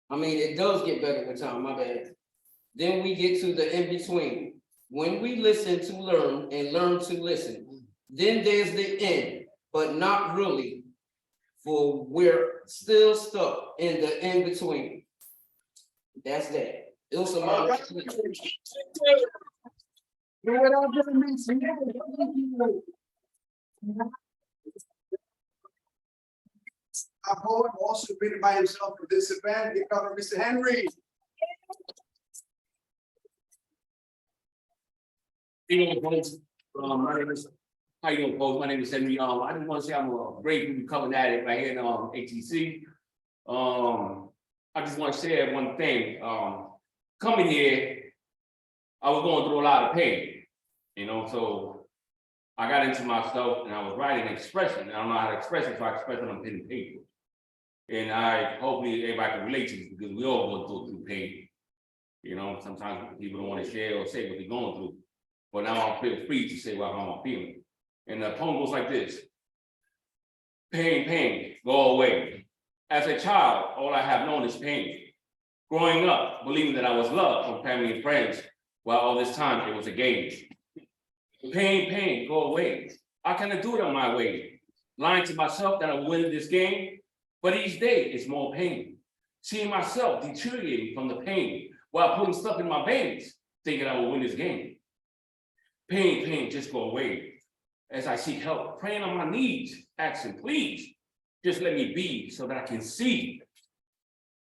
I mean, it does get better with time, my bad. Then we get to the in-between. When we listen to learn and learn to listen, then there's the end, but not really, for we're still stuck in the in-between. That's that. It was some A poem also written by himself for this event. Give it up for Mr. Henry. My name is, how you doing, folks? My name is Henry. I just want to say I'm a great recovered addict right here in ATC. I just want to share one thing. Coming here, I was going through a lot of pain, you know, so I got into myself and I was writing and expressing. I don't know how to express it, so I express it on pen and paper. And hopefully everybody can relate to this because we all go through pain. You know, sometimes people don't want to share or say what they're going through. But now I feel free to say what I'm feeling. And the poem goes like this. Pain, pain, go away. As a child, all I have known is pain. Growing up, believing that I was loved from family and friends, while all this time it was a game. Pain, pain, go away. I cannot do it on my way. Lying to myself that I will win this game, but each day it's more pain. Seeing myself deteriorating from the pain while putting stuff in my veins, thinking I will win this game. Pain, pain, just go away. As I seek help, praying on my knees, asking, please, just let me be so that I can see.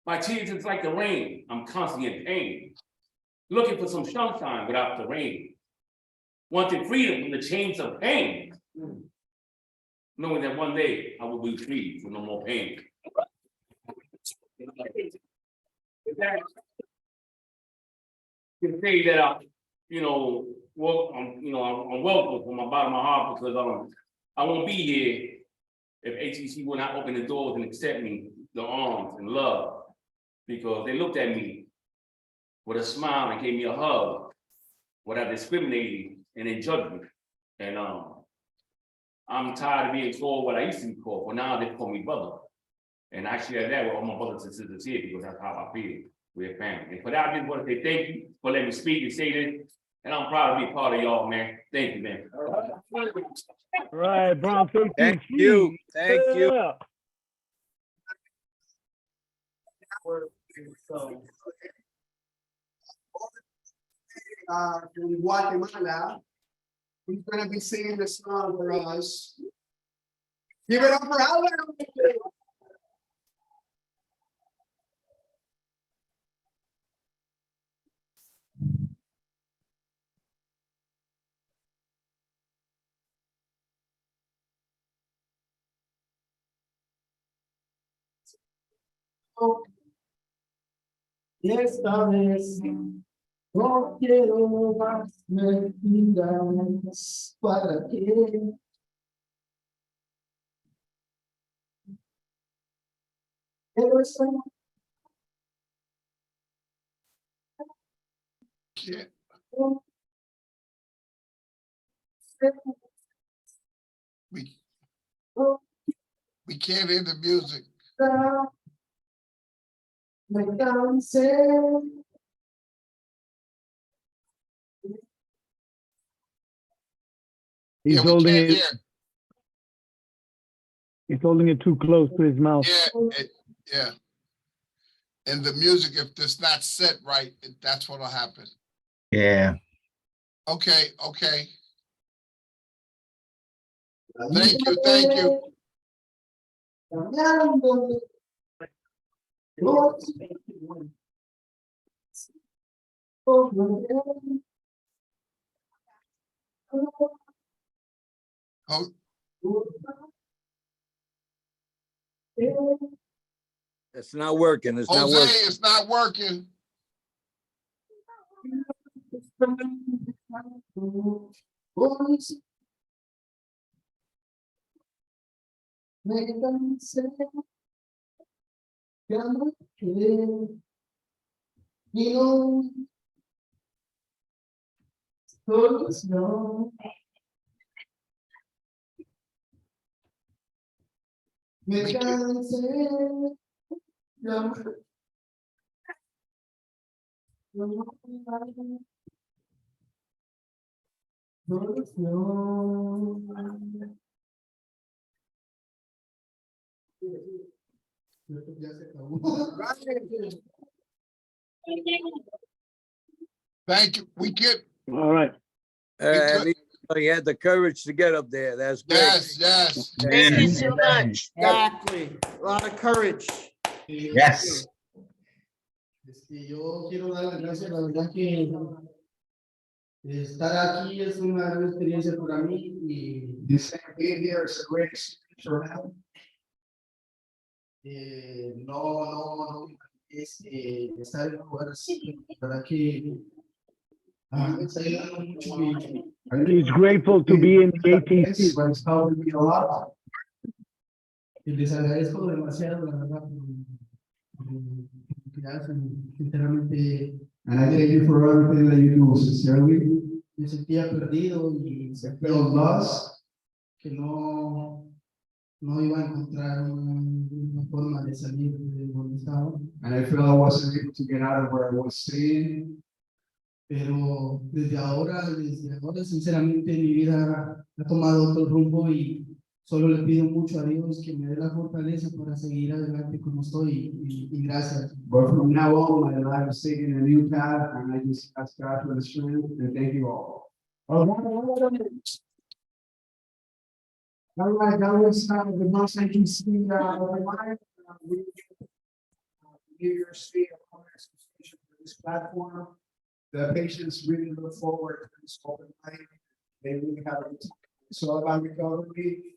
My tears is like the rain, I'm constantly in pain. Looking for some sunshine without the rain. Wanting freedom from the chains of pain. Knowing that one day I will be free with no more pain. To say that I'm welcome from my bottom of my heart because I won't be here if ATC will not open the doors and accept me, the arms and love, because they looked at me with a smile and gave me a hug without discriminating and then judged me. And I'm tired of being called what I used to be called, but now they call me brother. And I share that with all my brothers and sisters here because that's how I feel. We're family. And for that, I just want to say thank you for letting me speak and say this. And I'm proud to be part of y'all, man. Thank you, man. Right, Bronx ATC. Thank you. Thank you. Yeah. from Guatemala, who's gonna be singing the song for us. Give it up for Alumni. Esta vez no quiero más mentiras. ¿Para qué? Can't- We can't hear the music. Me cansé. He's Yeah, we holding can't it. hear. He's holding it too close to his mouth. Yeah. And the music, if it's not set right, that's what'll happen. Yeah. Okay. Thank you. Oh, It's not working. It's not Jose, working. it's not working. Thank you. We get. All right. At least he had the courage to get up there. That's great. Yes. Thank you so much. Exactly, a lot of courage. Yes. Yo quiero dar las gracias, la verdad que estar aquí es una gran experiencia para mí y being here is a great experience for me. No, estar en un lugar así, la verdad que me está ayudando mucho. He's grateful to be in the ATC. It's helping me a lot. Y les agradezco demasiado, la verdad, por lo que hacen, sinceramente. And I thank you for everything that you do, sincerely. Me sentía perdido y sentía lost, que no iba a encontrar una forma de salir de donde estaba. And I felt I wasn't able to get out of where I was staying. Pero desde ahora, sinceramente, mi vida ha tomado otro rumbo y solo le pido mucho a Dios que me dé la fortaleza para seguir adelante como estoy y gracias. But from now on, my life is taking a new path and I just ask God for the strength and thank you all. All right, that was the most I can see live. We New York State Alumni Association for this platform. The patients really look forward to this open night. They really have it. It's all about recovery.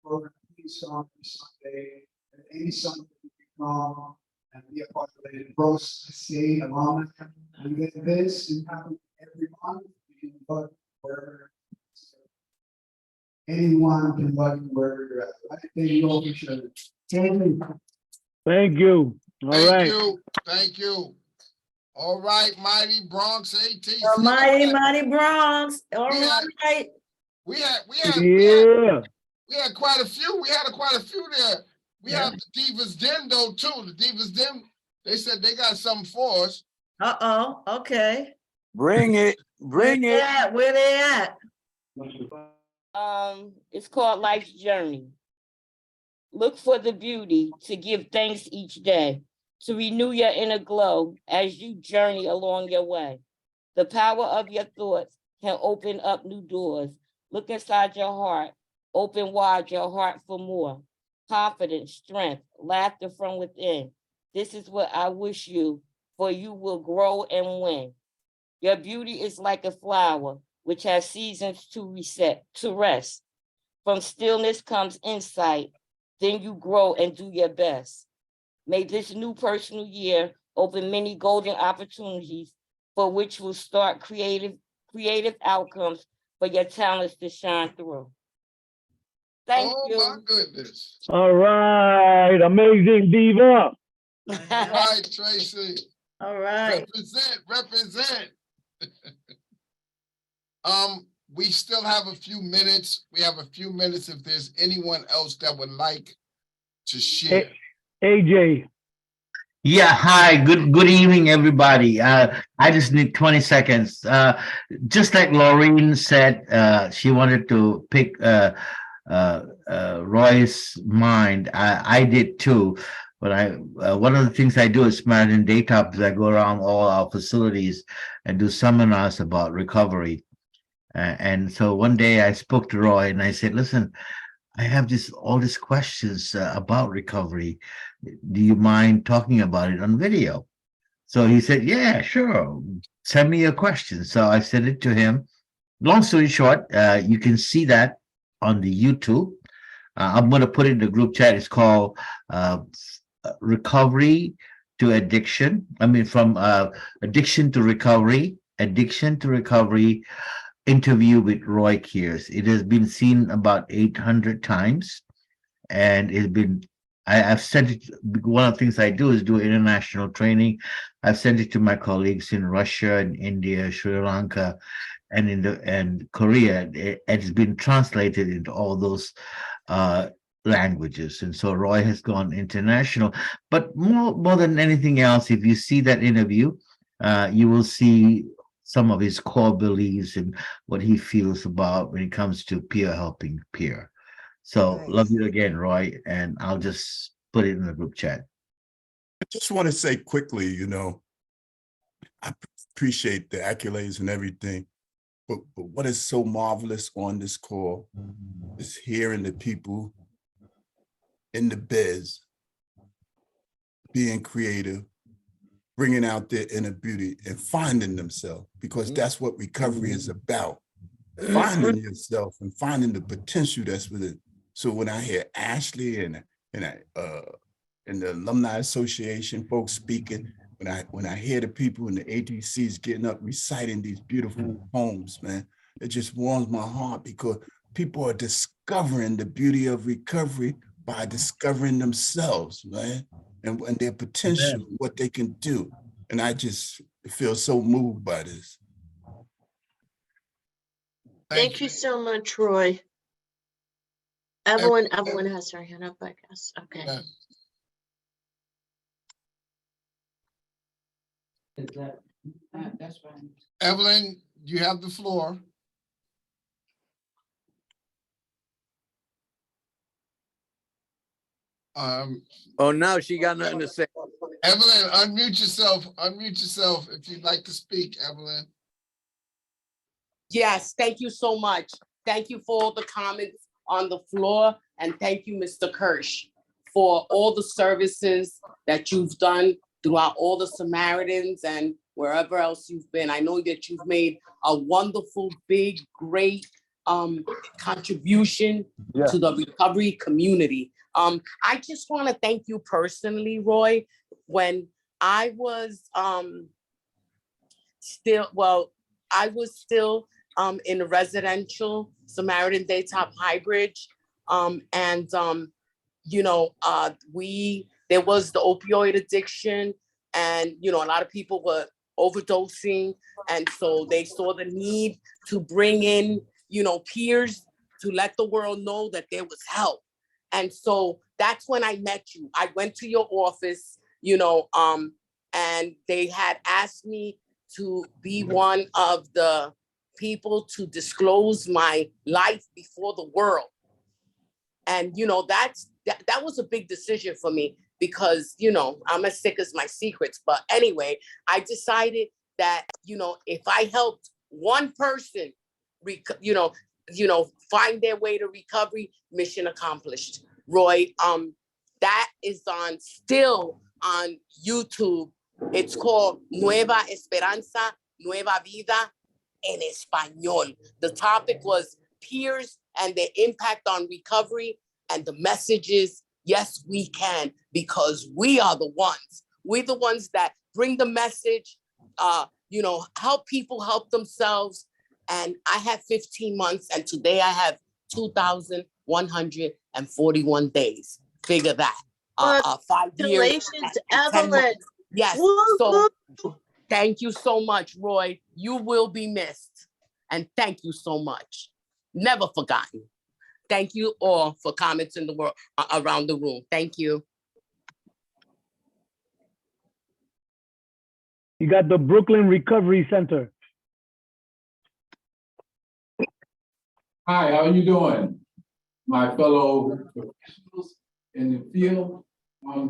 For peace on Sunday, and any Sunday you can come and be a part of the Gross State Alumni. And then this is happening every month. You can vote wherever. Anyone can vote wherever you're at. I think you all should. Thank you. All right. Thank you. All right, Mighty Bronx ATC. Mighty Bronx. All right. We had quite a few. We had quite a few there. We have the Divas Den though too. The Divas Den, they said they got something for us. Okay. Bring it. Where they at? It's called Life's Journey. Look for the beauty to give thanks each day. to renew your inner glow as you journey along your way. The power of your thoughts can open up new doors. Look inside your heart, open wide your heart for more. Confidence, strength, laughter from within. This is what I wish you, for you will grow and win. Your beauty is like a flower, which has seasons to rest. From stillness comes insight. Then you grow and do your best. May this new personal year open many golden opportunities for which will start creative outcomes for your talents to shine through. Thank you. Oh, my goodness. All right, amazing diva. All right, Tracy. All right. Represent. We still have a few minutes. We have a few minutes if there's anyone else that would like to share. AJ. Yeah, hi, good evening, everybody. I just need 20 seconds. Just like Laureen said, she wanted to pick Roy's mind. I did too. But one of the things I do as Samaritan Daytop is I go around all our facilities and do seminars about recovery. And so one day I spoke to Roy and I said, listen, I have all these questions about recovery. Do you mind talking about it on video? So he said, yeah, sure. Send me your questions. So I sent it to him. Long story short, you can see that on the YouTube. I'm going to put it in the group chat. It's called Recovery to Addiction. I mean, from Addiction to Recovery, interview with Roy Kearse. It has been seen about 800 times, and it's been. I've sent it. One of the things I do is do international training. I've sent it to my colleagues in Russia and India, Sri Lanka, and Korea. It's been translated into all those languages, and so Roy has gone international. But more than anything else, if you see that interview, you will see some of his core beliefs and what he feels about when it comes to peer helping peer. So love you again, Roy, and I'll just put it in the group chat. I just want to say quickly, I appreciate the accolades and everything, but what is so marvelous on this call is hearing the people in the biz being creative, bringing out their inner beauty and finding themselves, because that's what recovery is about. Finding yourself and finding the potential that's within. So when I hear Ashley and the Alumni Association folks speaking, when I hear the people in the ADCs getting up reciting these beautiful poems, man, it just warms my heart, because people are discovering the beauty of recovery by discovering themselves, man, and their potential, what they can do. And I just feel so moved by this. Thank you so much, Roy. Evelyn has her hand up, I guess. Okay. That's right. Evelyn, you have the floor. Oh, now she got nothing to say. Evelyn, unmute yourself if you'd like to speak, Evelyn. Yes, thank you so much. Thank you for all the comments on the floor, and thank you, Mr. Kearse, for all the services that you've done throughout all the Samaritans and wherever else you've been. I know that you've made a wonderful, big, great contribution to the recovery community. I just want to thank you personally, Roy. When I was still in a residential Samaritan Daytop Hybrid, there was the opioid addiction, and a lot of people were overdosing, and so they saw the need to bring in peers to let the world know that there was help. And so that's when I met you. I went to your office, and they had asked me to be one of the people to disclose my life before the world. And that was a big decision for me. because, you know, I'm as sick as my secrets. But anyway, I decided that, you know, if I helped one person, find their way to recovery, mission accomplished. Roy, that is still on YouTube. It's called Nueva Esperanza, Nueva Vida en Español. The topic was peers and their impact on recovery, and the message is, yes, we can, because we are the ones. We're the ones that bring the message, help people help themselves. And I had 15 months, and today I have 2,141 days. Figure that. 5 years. Congratulations, and 10 Evelyn. months. Yes. Woo, So woo. thank you so much, Roy. You will be missed. And thank you so much. Never forgotten. Thank you all for comments in the world around the room. Thank you. You got the Brooklyn Recovery Center. Hi, how are you doing? My fellow professionals in the field.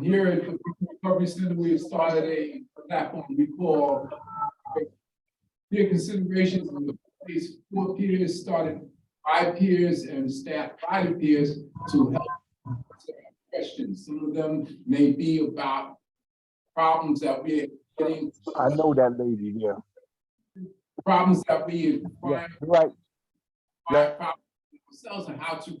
Here at the Brooklyn Recovery Center, we have started a platform we call peer considerations in the place. 4 peers started 5 peers and staff 5 peers to help answer questions. Some of them may be about problems that we're getting. I know that lady, yeah. Problems that we find. Yeah, right. Ourselves and how to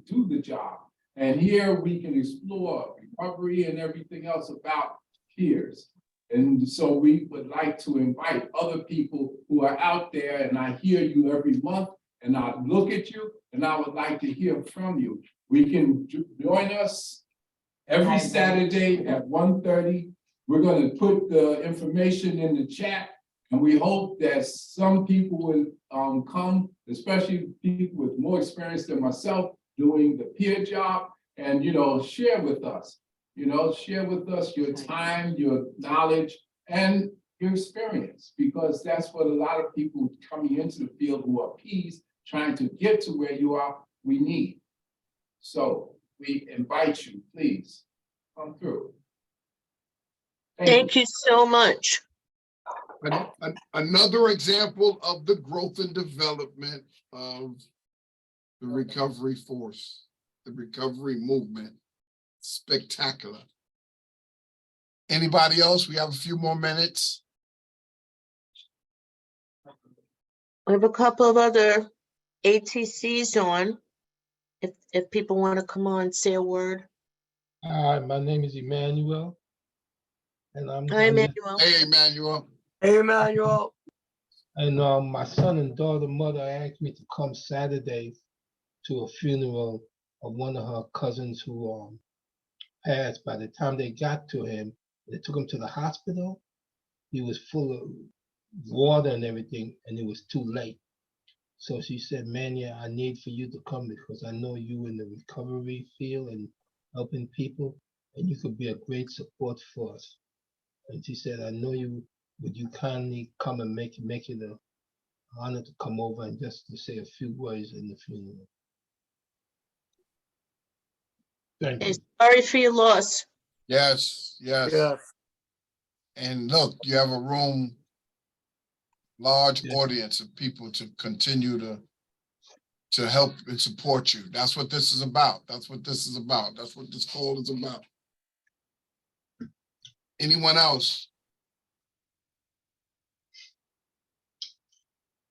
do the job. And here we can explore recovery and everything else about peers. And so we would like to invite other people who are out there, and I hear you every month, and I look at you, and I would like to hear from you. We can join us every Saturday at 1:30. We're going to put the information in the chat, and we hope that some people will come, especially people with more experience than myself, doing the peer job, and share with us. Share with us your time, your knowledge, and your experience, because that's what a lot of people coming into the field who are Ps, trying to get to where you are, we need. So we invite you, please come through. Thank you so much. Another example of the growth and development of the recovery force, the recovery movement. Spectacular. Anybody else? We have a few more minutes. I have a couple of other ATCs on. If people want to come on, say a word. Hi, my name is Emmanuel. And I'm Hi, Emmanuel. Hey, Emmanuel. Hey, Emmanuel. And my son and daughter mother asked me to come Saturday to a funeral of one of her cousins who passed. By the time they got to him, they took him to the hospital. He was full of water and everything, and it was too late. So she said, Mania, I need for you to come because I know you in the recovery field and helping people, and you could be a great support for us. And she said, I know you, would you kindly come and make it an honor to come over and just to say a few words in the funeral. Thank you. Sorry for your loss. Yes, yes. And look, you have a large audience of people to continue to help and support you. That's what this is about. That's what this is about. That's what this call is about. Anyone else?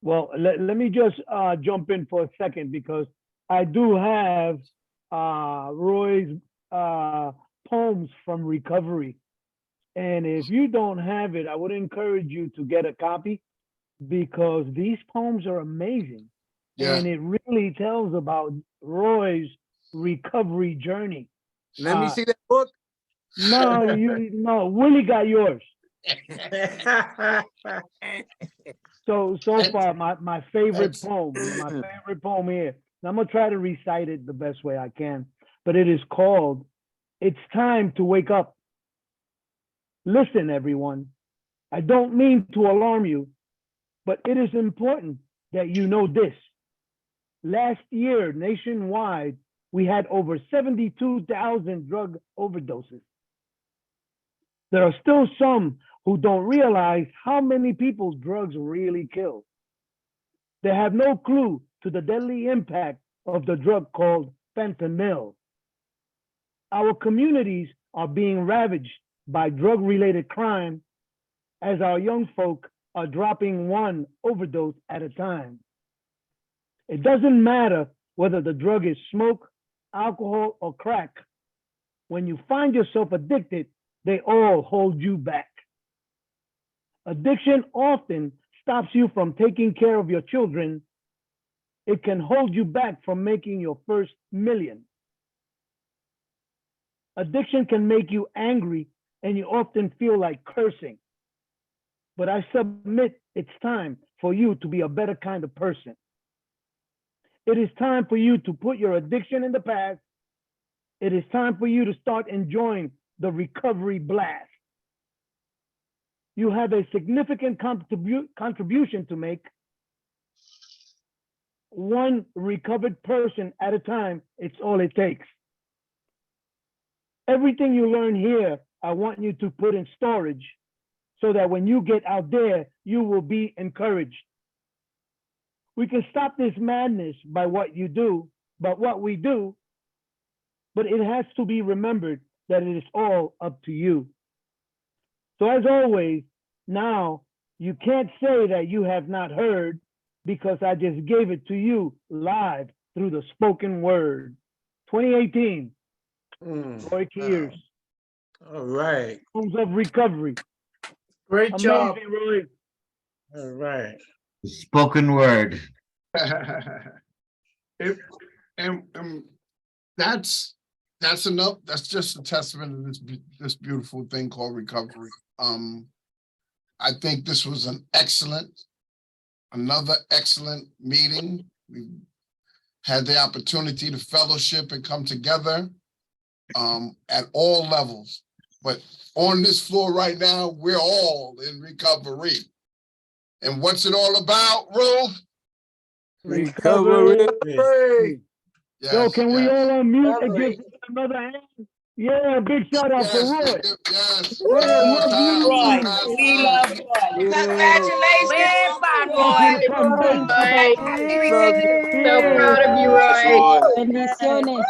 Well, let me just jump in for a second, because I do have Roy's poems from recovery. And if you don't have it, I would encourage you to get a copy, because these poems are amazing. Yeah. And it really tells about Roy's recovery journey. Let me see that book. No, Willie got yours. So far, my favorite poem here. And I'm gonna try to recite it the best way I can, but it is called, It's Time to Wake Up. Listen, everyone, I don't mean to alarm you, but it is important that you know this. Last year, nationwide, we had over 72,000 drug overdoses. There are still some who don't realize how many people drugs really kill. They have no clue to the deadly impact of the drug called fentanyl. Our communities are being ravaged by drug-related crime as our young folk are dropping one overdose at a time. It doesn't matter whether the drug is smoke, alcohol, or crack. When you find yourself addicted, they all hold you back. Addiction often stops you from taking care of your children. It can hold you back from making your first million. Addiction can make you angry and you often feel like cursing. But I submit it's time for you to be a better kind of person. It is time for you to put your addiction in the past. It is time for you to start enjoying the recovery blast. You have a significant contribution to make. One recovered person at a time, it's all it takes. Everything you learn here, I want you to put in storage so that when you get out there, you will be encouraged. We can stop this madness by what you do, but it has to be remembered that it is all up to you. So as always, now you can't say that you have not heard because I just gave it to you live through the spoken word. 2018, Roy Kearse. All right. Homes of Recovery. Great job. Amazing, Roy. All right. Spoken word. And that's enough. That's just a testament to this beautiful thing called recovery. I think this was another excellent meeting. We had the opportunity to fellowship and come together at all levels. But on this floor right now, we're all in recovery. And what's it all about, Ruth? Recovery. Yes, So can we all unmute and give Recovery. another hand? Yeah, big shout out for Roy. Yes. Roy, love you. Roy, we love Roy. Congratulations. Thank you from the top. So proud of you, Roy. Bendiciones.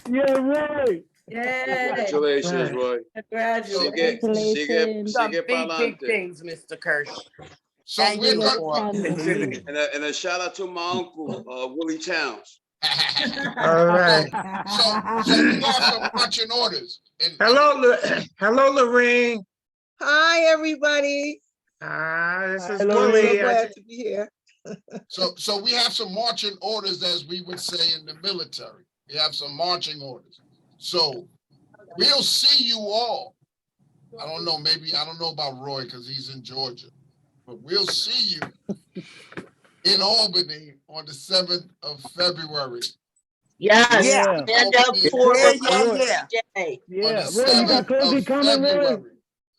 Yeah, Roy. Yay. Congratulations, Roy. Congratulations. Some big things, Mr. Kearse. So Thank we're you gonna for And a shout out to my uncle, Willie Towns. All right. so we have some marching orders. Hello, Lorraine. Hi, everybody. This is Hello, Willie. So glad to be here. So we have some marching orders, as we would say in the military. We have some marching orders. So we'll see you all. I don't know about Roy because he's in Georgia, but we'll see you in Albany on the 7th of February. Yes, Yeah. stand up for Yeah. Recovery Day. Yeah, On the Roy, you got 7th closing of comment, Roy? February. Be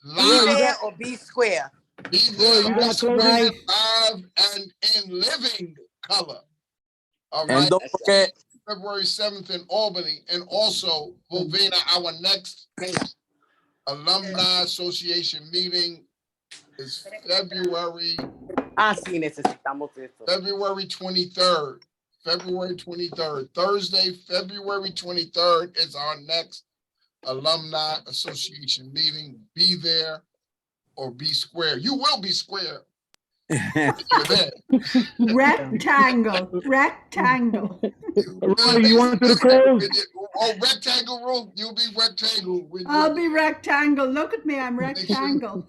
Live, there or be square. be Roy, there, you got also closing? be live and in living color. All right. And don't forget, February 7th in Albany, and also Bovina, our next Alumni Association meeting is February 23rd. February 23rd, Thursday, February 23rd is our next Alumni Association meeting. Be there or be square. You will be square. You're there. Rectangle. Roy, you want to close? Oh, rectangle room. You'll be rectangle. I'll be rectangle. Look at me, I'm rectangle.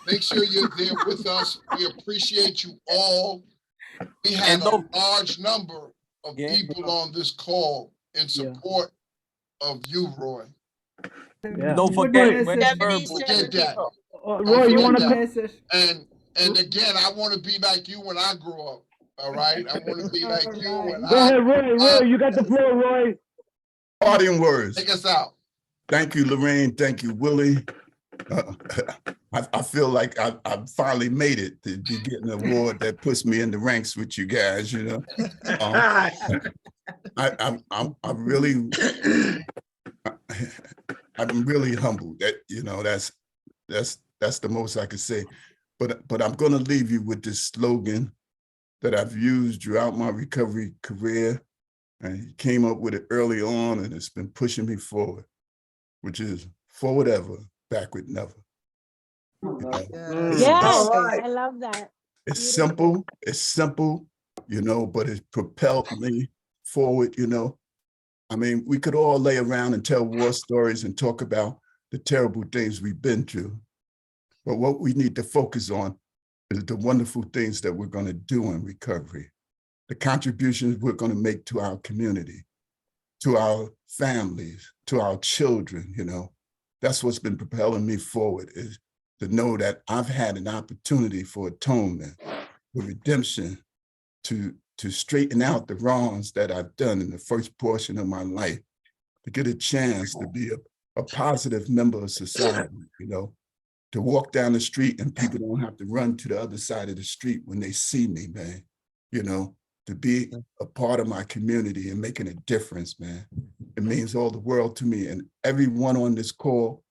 Make sure you're there with us. We appreciate you all. We had a large number of people on this call in support of you, Roy. Yeah. don't forget, Forget that. Roy, you want to? And again, I want to be like you when I grow up. All right, I want to be like you when Go ahead, Roy. You got the floor, Roy. Parting words. Take us out. Thank you, Lorraine. Thank you, Willie. I feel like I've finally made it to be getting an award that puts me in the ranks with you guys, you know. I'm really, I'm really humbled that, you know, that's the most I could say. But I'm going to leave you with this slogan that I've used throughout my recovery career, and came up with it early on, and it's been pushing me forward, which is forward ever, backward never. Yes, I love that. It's simple, you know, but it's propelled me forward, you know. I mean, we could all lay around and tell war stories and talk about the terrible things we've been through. But what we need to focus on is the wonderful things that we're going to do in recovery, the contributions we're going to make to our community, to our families, to our children, you know. That's what's been propelling me forward, is to know that I've had an opportunity for atonement, for redemption, to straighten out the wrongs that I've done in the first portion of my life, to get a chance to be a positive member of society, you know, to walk down the street and people don't have to run to the other side of the street when they see me, man, you know, to be a part of my community and making a difference, man. It means all the world to me, and everyone on this call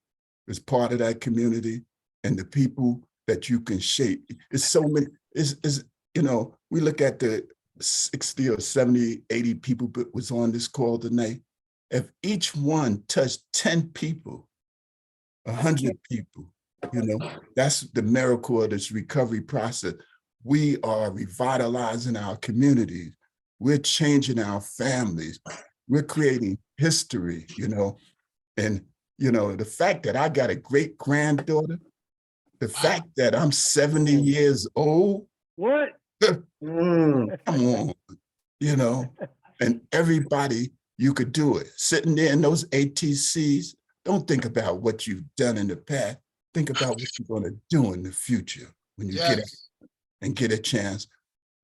is part of that community, and the people that you can shape. It's so many, is you know, we look at the 60 or 70, 80 people that was on this call tonight. If each one touched 10 people, 100 people, you know, that's the miracle of this recovery process. We are revitalizing our communities. We're changing our families. We're creating history, you know, and, you know, the fact that I got a great granddaughter, the fact that I'm 70 years old. What? Come on, you know, and everybody, you could do it. Sitting there in those ATCs, don't think about what you've done in the past. Think about what you're going to do in the future when you get out and get a chance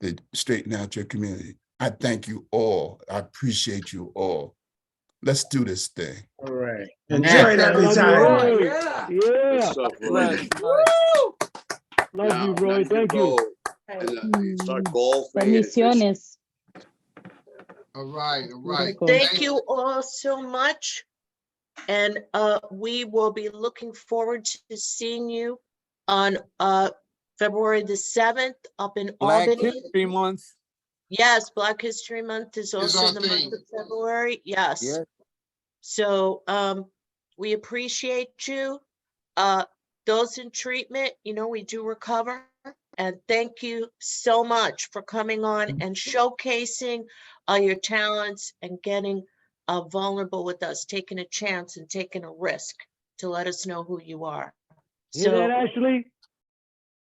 to straighten out your community. I thank you all. I appreciate you all. Let's do this thing. All right. Enjoy that retirement. Yeah. Love you, Roy. Thank you. Start golf. Bendiciones. All right, all right. Thank you all so much. And we will be looking forward to seeing you on February the 7th up in Black Albany. History Month. Yes, Black History Month is also the month of February. Yes. Yes. So we appreciate you. Those in treatment, you know, we do recover. And thank you so much for coming on and showcasing your talents and getting vulnerable with us, taking a chance and taking a risk to let us know who you are. Hear that, Ashley?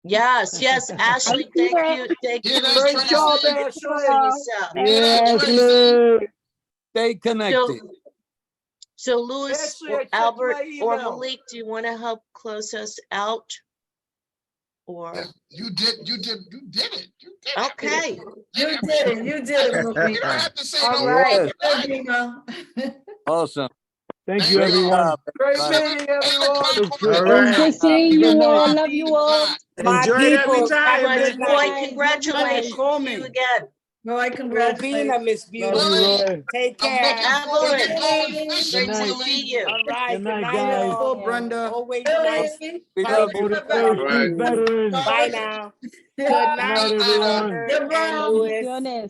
Yes, yes, Ashley, thank you. Thank you. Great job, Ashley. Ashley. Stay connected. So Louis, Ashley, I checked Albert, my or email. Malik, do you want to help close us out? Or You did it. You did it. okay. You did it. You did it. You don't have to say All no right. more. Awesome. Thank you, everyone. Great meeting, everyone. All right. Good seeing you all. Love you all. Enjoy that retirement. Roy, congratulations Call to me. you again. Roy, Robina, congratulations. Miss Beauty. Love you, Roy. Take I'm care. looking forward to Evelyn, going great fishing, to Willie. see you. All right. Good night, guys. all. Brenda. Always nice. We love you. Motivation veterans. Bye now. Good Good night, night, everyone. Albert and Louis. Bendiciones.